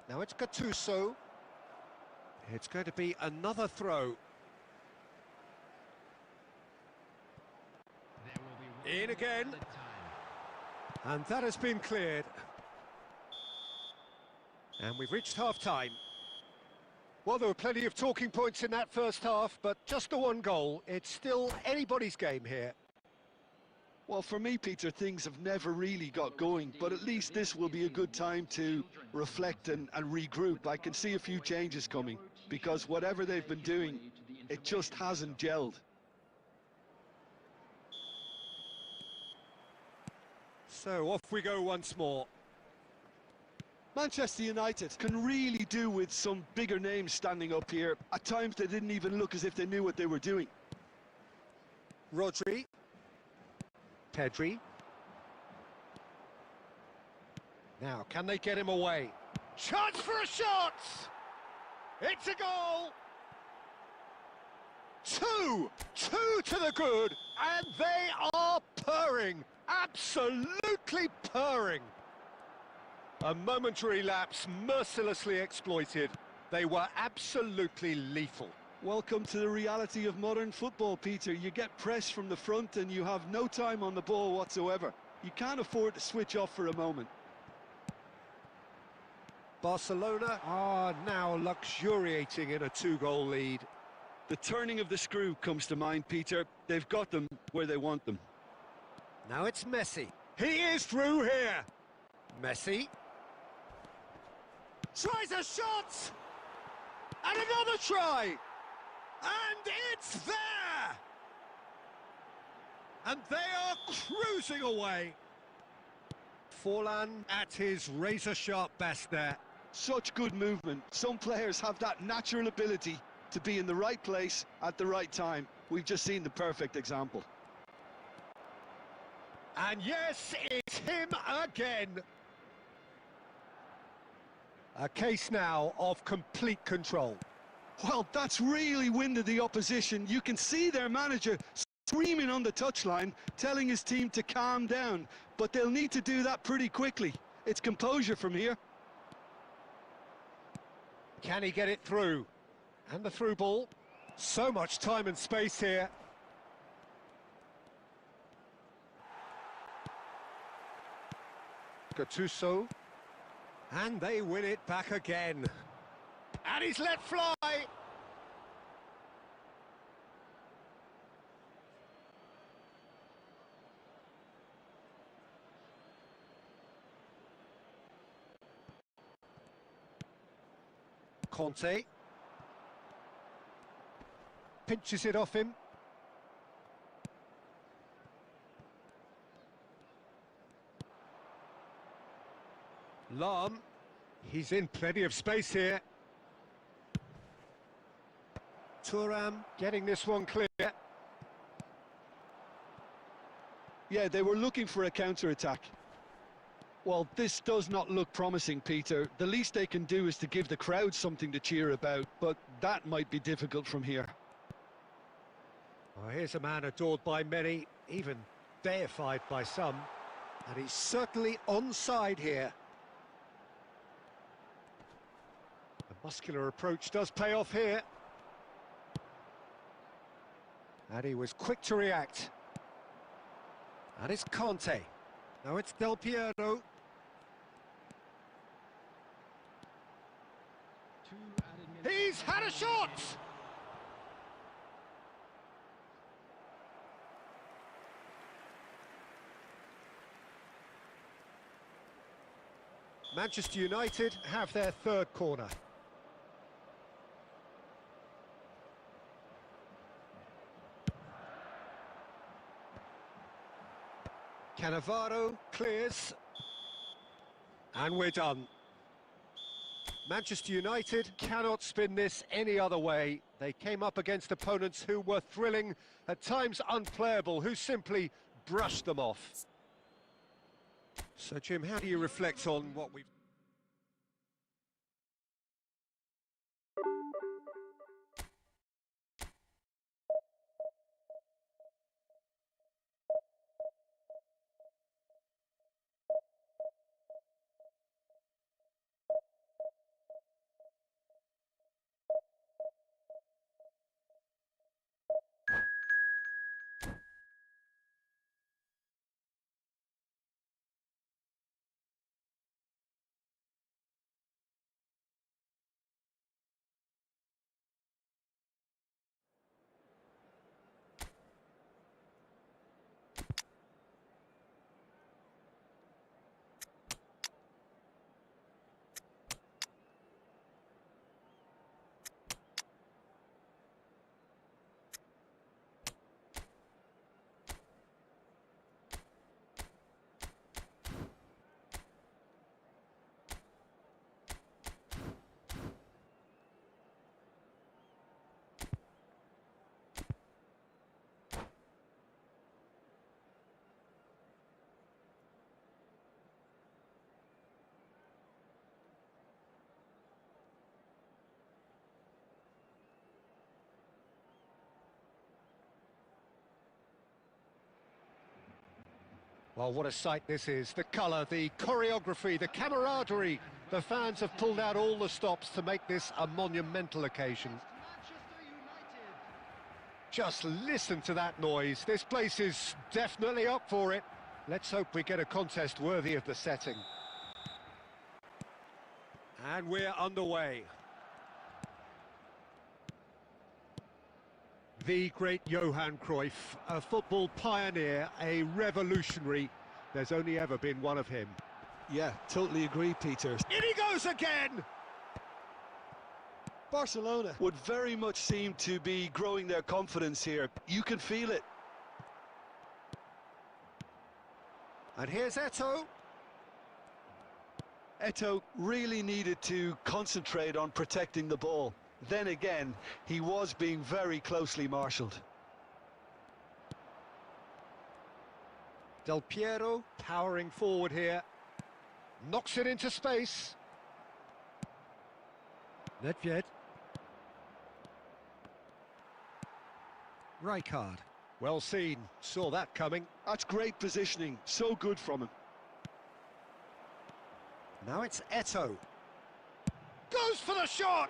Now it's Gattuso. It's going to be another throw. In again. And that has been cleared. And we've reached half-time. Well, there were plenty of talking points in that first half, but just the one goal. It's still anybody's game here. Well, for me, Peter, things have never really got going, but at least this will be a good time to reflect and regroup. I can see a few changes coming, because whatever they've been doing, it just hasn't gelled. So off we go once more. Manchester United can really do with some bigger names standing up here. At times they didn't even look as if they knew what they were doing. Rodri. Pedri. Now, can they get him away? Chance for a shot! It's a goal! Two to the good, and they are purring, absolutely purring. A momentary lapse mercilessly exploited. They were absolutely lethal. Welcome to the reality of modern football, Peter. You get press from the front and you have no time on the ball whatsoever. You can't afford to switch off for a moment. Barcelona are now luxuriating in a two-goal lead. The turning of the screw comes to mind, Peter. They've got them where they want them. Now it's Messi. He is through here. Messi. Tries a shot! And another try! And it's there! And they are cruising away. Forlan at his razor-sharp best there. Such good movement. Some players have that natural ability to be in the right place at the right time. We've just seen the perfect example. And yes, it's him again. A case now of complete control. Well, that's really winded the opposition. You can see their manager screaming on the touchline, telling his team to calm down. But they'll need to do that pretty quickly. It's composure from here. Can he get it through? And the through ball. So much time and space here. Gattuso. And they win it back again. And he's let fly. Conte. Pinches it off him. Lahm. He's in plenty of space here. Thuram getting this one clear. Yeah, they were looking for a counter-attack. Well, this does not look promising, Peter. The least they can do is to give the crowd something to cheer about, but that might be difficult from here. Well, here's a man adored by many, even deified by some, and he's certainly onside here. The muscular approach does pay off here. And he was quick to react. And it's Conte. Now it's Del Piero. He's had a shot! Manchester United have their third corner. Cannavaro clears. And we're done. Manchester United cannot spin this any other way. They came up against opponents who were thrilling, at times unplayable, who simply brushed them off. So, Jim, how do you reflect on what we've... Well, what a sight this is. The colour, the choreography, the camaraderie. The fans have pulled out all the stops to make this a monumental occasion. Manchester United. Just listen to that noise. This place is definitely up for it. Let's hope we get a contest worthy of the setting. And we're underway. The great Johan Cruyff, a football pioneer, a revolutionary. There's only ever been one of him. Yeah, totally agree, Peter. In he goes again! Barcelona would very much seem to be growing their confidence here. You can feel it. And here's Eto'o. Eto'o really needed to concentrate on protecting the ball. Then again, he was being very closely marshalled. Del Piero powering forward here. Knocks it into space. Nedved. Rijkaard. Well seen. Saw that coming. That's great positioning. So good from him. Now it's Eto'o. Goes for the shot!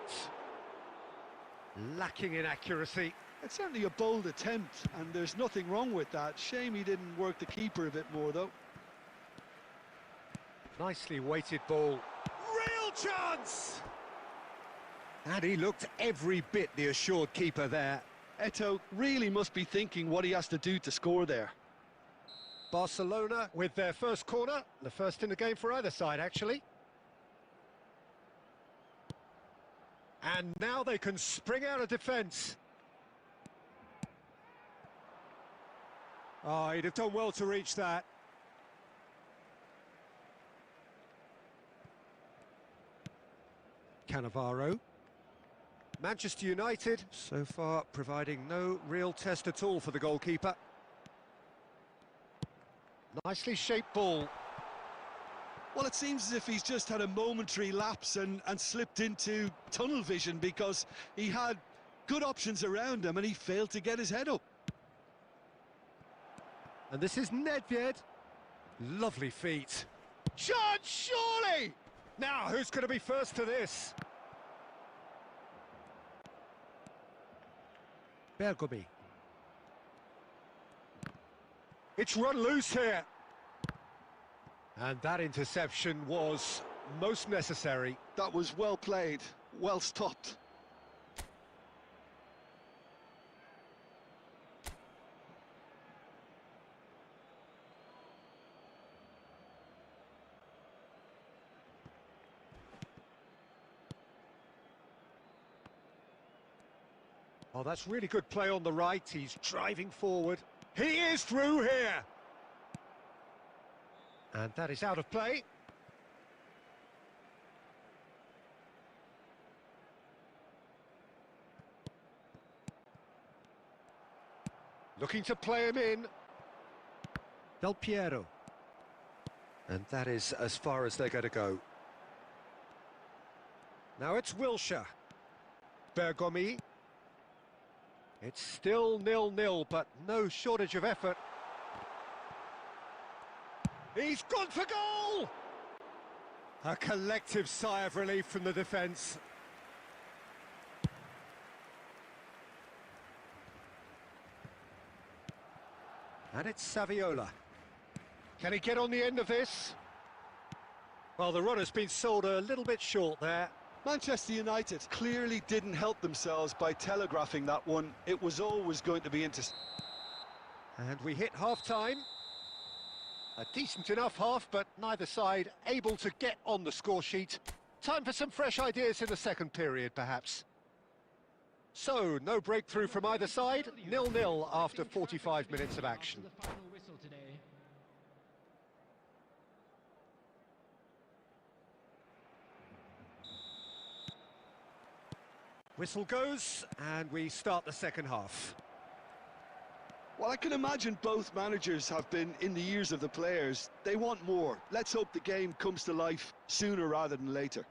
Lacking in accuracy. It's certainly a bold attempt, and there's nothing wrong with that. Shame he didn't work the keeper a bit more, though. Nicely weighted ball. Real chance! And he looked every bit the assured keeper there. Eto'o really must be thinking what he has to do to score there. Barcelona with their first corner. The first in the game for either side, actually. And now they can spring out of defence. Oh, he'd have done well to reach that. Cannavaro. Manchester United, so far providing no real test at all for the goalkeeper. Nicely shaped ball. Well, it seems as if he's just had a momentary lapse and slipped into tunnel vision, because he had good options around him and he failed to get his head up. And this is Nedved. Lovely feet. Chance, surely! Now, who's going to be first to this? Bergomi. It's run loose here. And that interception was most necessary. That was well played, well stopped. Oh, that's really good play on the right. He's driving forward. He is through here. And that is out of play. Looking to play him in. Del Piero. And that is as far as they're going to go. Now it's Wilshere. Bergomi. It's still 0-0, but no shortage of effort. He's gone for goal! A collective sigh of relief from the defence. And it's Saviola. Can he get on the end of this? Well, the run has been sold a little bit short there. Manchester United clearly didn't help themselves by telegraphing that one. It was always going to be into... And we hit half-time. A decent enough half, but neither side able to get on the score sheet. Time for some fresh ideas in the second period, perhaps. So, no breakthrough from either side. 0-0 after 45 minutes of action. Whistle goes, and we start the second half. Well, I can imagine both managers have been in the ears of the players. They want more. Let's hope the game comes to life sooner rather than later.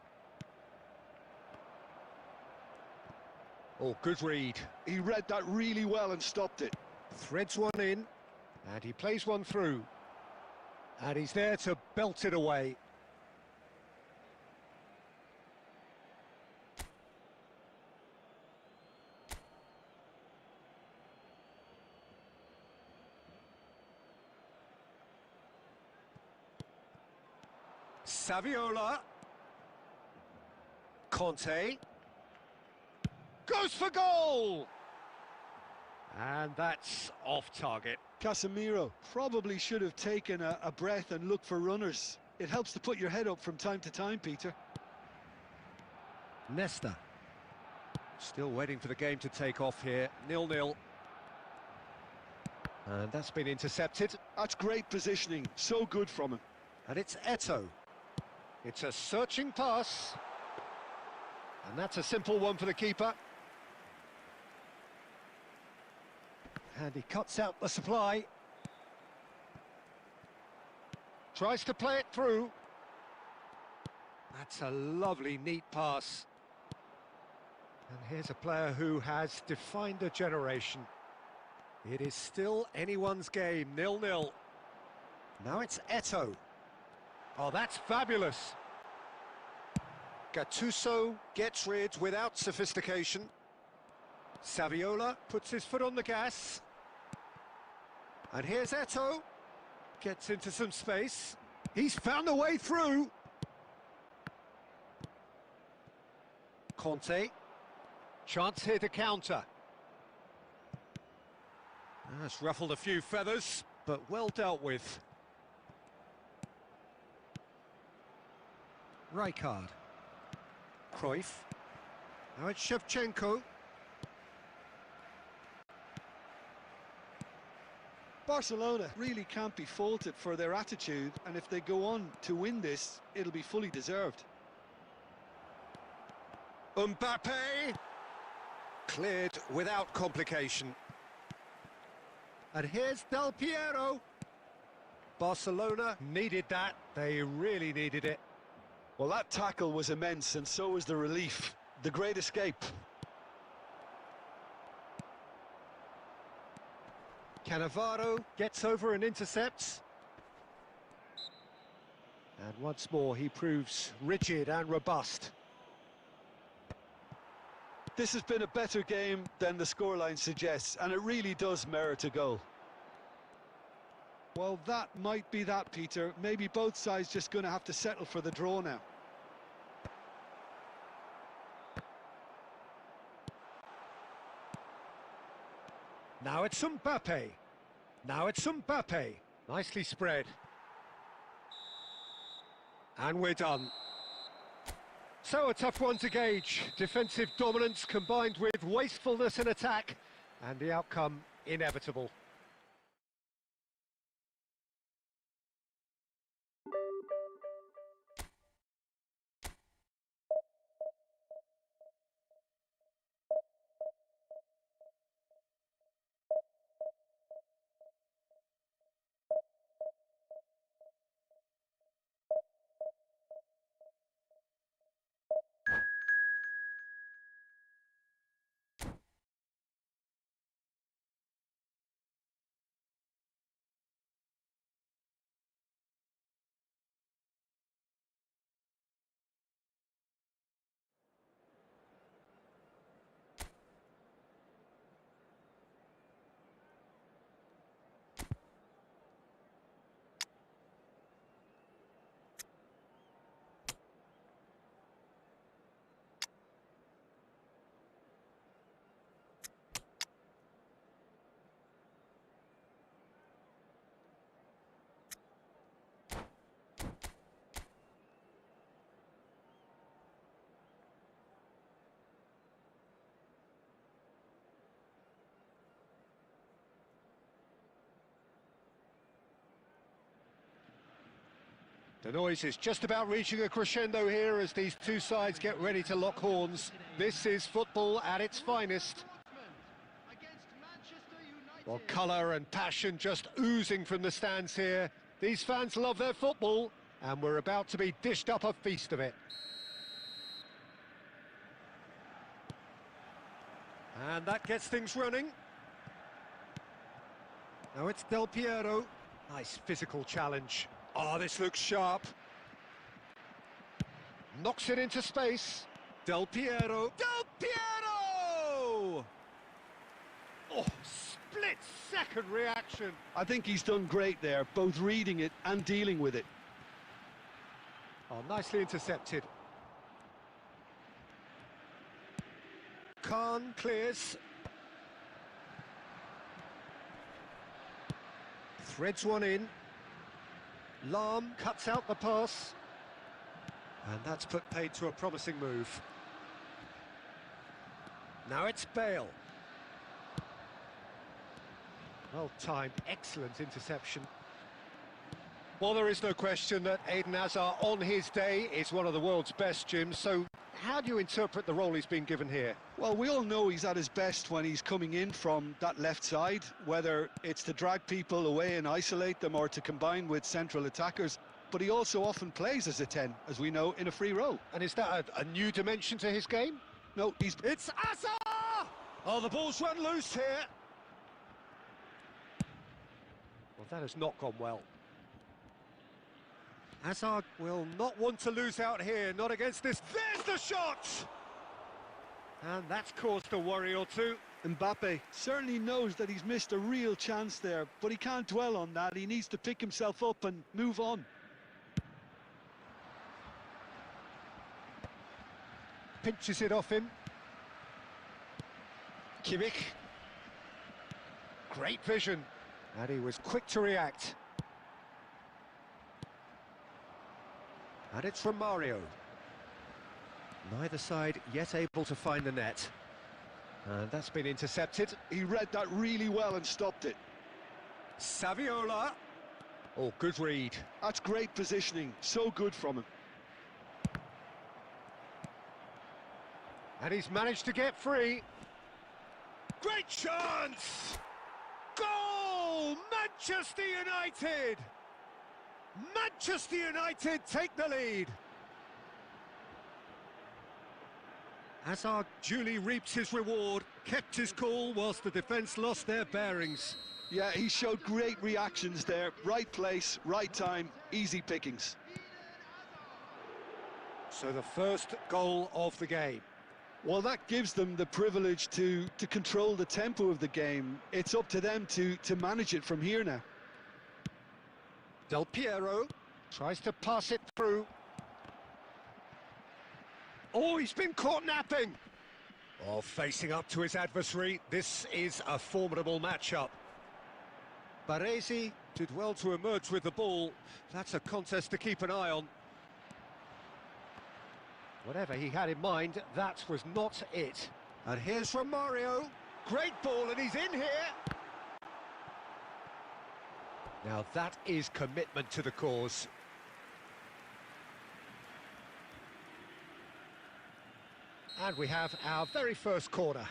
Oh, good read. He read that really well and stopped it. Threads one in, and he plays one through. And he's there to belt it away. Saviola. Conte. Goes for goal! And that's off target. Casemiro probably should have taken a breath and looked for runners. It helps to put your head up from time to time, Peter. Nesta. Still waiting for the game to take off here. 0-0. And that's been intercepted. That's great positioning. So good from him. And it's Eto'o. It's a searching pass. And that's a simple one for the keeper. And he cuts out the supply. Tries to play it through. That's a lovely, neat pass. And here's a player who has defined a generation. It is still anyone's game, 0-0. Now it's Eto'o. Oh, that's fabulous. Gattuso gets rid without sophistication. Saviola puts his foot on the gas. And here's Eto'o. Gets into some space. He's found a way through. Conte. Chance here to counter. That's ruffled a few feathers, but well dealt with. Rijkaard. Cruyff. Now it's Shevchenko. Barcelona really can't be faulted for their attitude, and if they go on to win this, it'll be fully deserved. Mbappe. Cleared without complication. And here's Del Piero. Barcelona needed that. They really needed it. Well, that tackle was immense, and so was the relief. The great escape. Cannavaro gets over and intercepts. And once more he proves rigid and robust. This has been a better game than the scoreline suggests, and it really does merit a goal. Well, that might be that, Peter. Maybe both sides just going to have to settle for the draw now. Now it's Mbappe. Now it's Mbappe. Nicely spread. And we're done. So a tough one to gauge. Defensive dominance combined with wastefulness in attack, and the outcome inevitable. The noise is just about reaching a crescendo here as these two sides get ready to lock horns. This is football at its finest. Well, colour and passion just oozing from the stands here. These fans love their football, and we're about to be dished up a feast of it. And that gets things running. Now it's Del Piero. Nice physical challenge. Oh, this looks sharp. Knocks it into space. Del Piero. Del Piero! Oh, split-second reaction. I think he's done great there, both reading it and dealing with it. Oh, nicely intercepted. Khan clears. Threads one in. Lahm cuts out the pass. And that's put paid to a promising move. Now it's Bale. Well timed, excellent interception. Well, there is no question that Eden Hazard on his day is one of the world's best, Jim, so how do you interpret the role he's been given here? Well, we all know he's at his best when he's coming in from that left side, whether it's to drag people away and isolate them or to combine with central attackers. But he also often plays as a 10, as we know, in a free role. And is that a new dimension to his game? No, It's Hazard! Oh, the ball's run loose here. Well, that has not gone well. Hazard will not want to lose out here, not against this. There's the shot! And that's caused a worry or two. Mbappe certainly knows that he's missed a real chance there, but he can't dwell on that. He needs to pick himself up and move on. Pinches it off him. Kimmich. Great vision. And he was quick to react. And it's from Mario. Neither side yet able to find the net. And that's been intercepted. He read that really well and stopped it. Saviola. Oh, good read. That's great positioning. So good from him. And he's managed to get free. Great chance! Goal! Manchester United! Manchester United take the lead. Hazard duly reaps his reward, kept his cool whilst the defence lost their bearings. Yeah, he showed great reactions there. Right place, right time, easy pickings. So the first goal of the game. Well, that gives them the privilege to control the tempo of the game. It's up to them to manage it from here now. Del Piero tries to pass it through. Oh, he's been caught napping. Oh, facing up to his adversary. This is a formidable matchup. Baresi did well to emerge with the ball. That's a contest to keep an eye on. Whatever he had in mind, that was not it. And here's from Mario. Great ball, and he's in here. Now that is commitment to the cause. And we have our very first corner.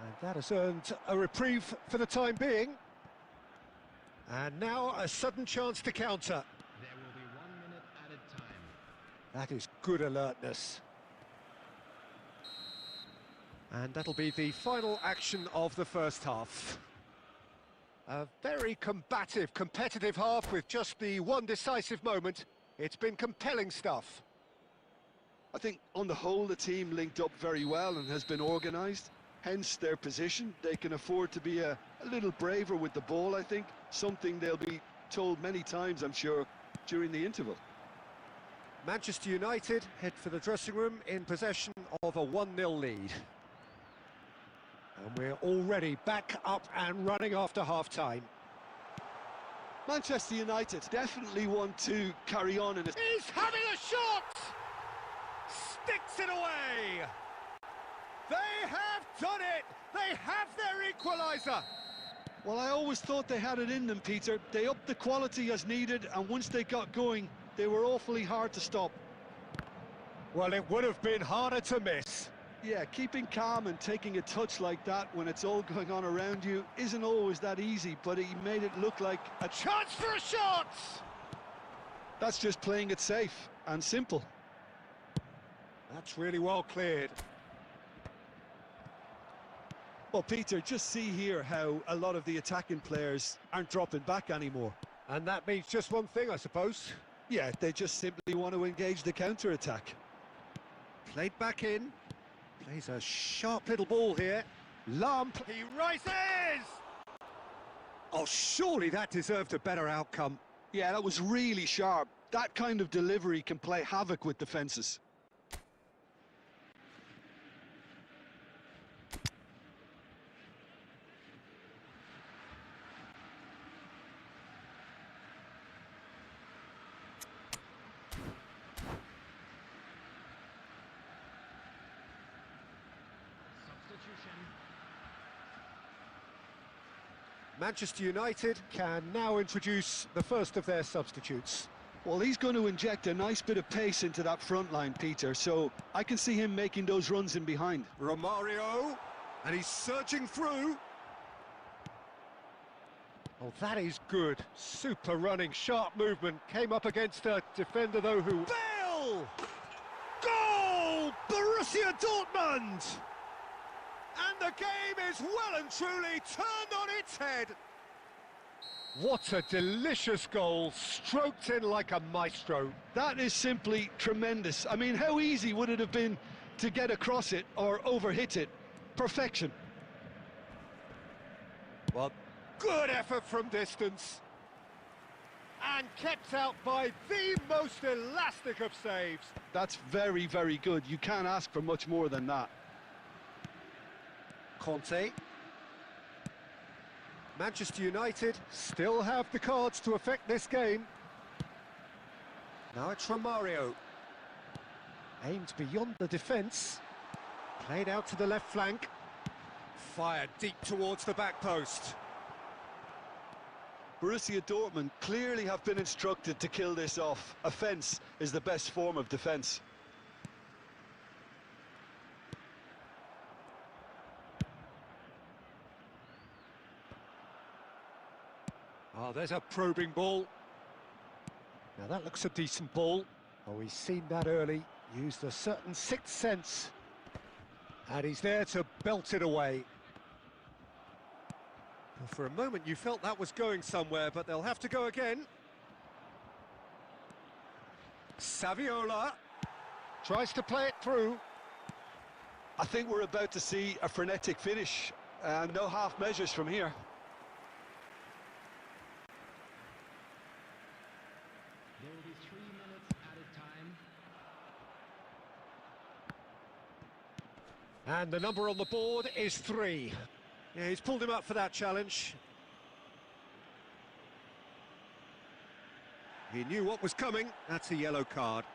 And that has earned a reprieve for the time being. And now a sudden chance to counter. There will be 1 minute added time. That is good alertness. And that'll be the final action of the first half. A very combative, competitive half with just the one decisive moment. It's been compelling stuff. I think on the whole the team linked up very well and has been organised. Hence their position. They can afford to be a little braver with the ball, I think. Something they'll be told many times, I'm sure, during the interval. Manchester United head for the dressing room in possession of a 1-0 lead. And we're already back up and running after half-time. Manchester United definitely want to carry on in a... He's having a shot! Sticks it away! They have done it! They have their equaliser! Well, I always thought they had it in them, Peter. They upped the quality as needed, and once they got going, they were awfully hard to stop. Well, it would have been harder to miss. Yeah, keeping calm and taking a touch like that when it's all going on around you isn't always that easy, but he made it look like A chance for a shot! That's just playing it safe and simple. That's really well cleared. Well, Peter, just see here how a lot of the attacking players aren't dropping back anymore. And that means just one thing, I suppose. Yeah, they just simply want to engage the counter-attack. Played back in. Plays a sharp little ball here. Lump. He rises! Oh, surely that deserved a better outcome. Yeah, that was really sharp. That kind of delivery can play havoc with defences. Manchester United can now introduce the first of their substitutes. Well, he's going to inject a nice bit of pace into that front line, Peter, so I can see him making those runs in behind. Romario, and he's surging through. Oh, that is good. Super running, sharp movement. Came up against a defender, though, who... Bale! Goal! Borussia Dortmund! And the game is well and truly turned on its head. What a delicious goal, stroked in like a maestro. That is simply tremendous. I mean, how easy would it have been to get across it or overhit it? Perfection. Well, good effort from distance. And kept out by the most elastic of saves. That's very, very good. You can't ask for much more than that. Conte. Manchester United still have the cards to affect this game. Now it's Romario. Aimed beyond the defence. Played out to the left flank. Fired deep towards the back post. Borussia Dortmund clearly have been instructed to kill this off. Offence is the best form of defence. Oh, there's a probing ball. Now that looks a decent ball. Oh, he's seen that early. Used a certain sixth sense. And he's there to belt it away. Well, for a moment you felt that was going somewhere, but they'll have to go again. Saviola tries to play it through. I think we're about to see a frenetic finish. No half measures from here. There will be 3 minutes added time. And the number on the board is 3. Yeah, he's pulled him up for that challenge. He knew what was coming. That's a yellow card.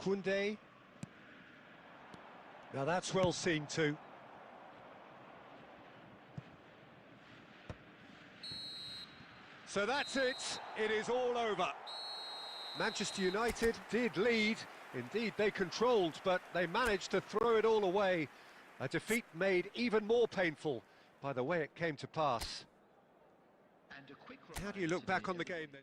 Koundé. Now that's well seen too. So that's it. It is all over. Manchester United did lead. Indeed, they controlled, but they managed to throw it all away. A defeat made even more painful by the way it came to pass. And a quick How do you look back on the game then?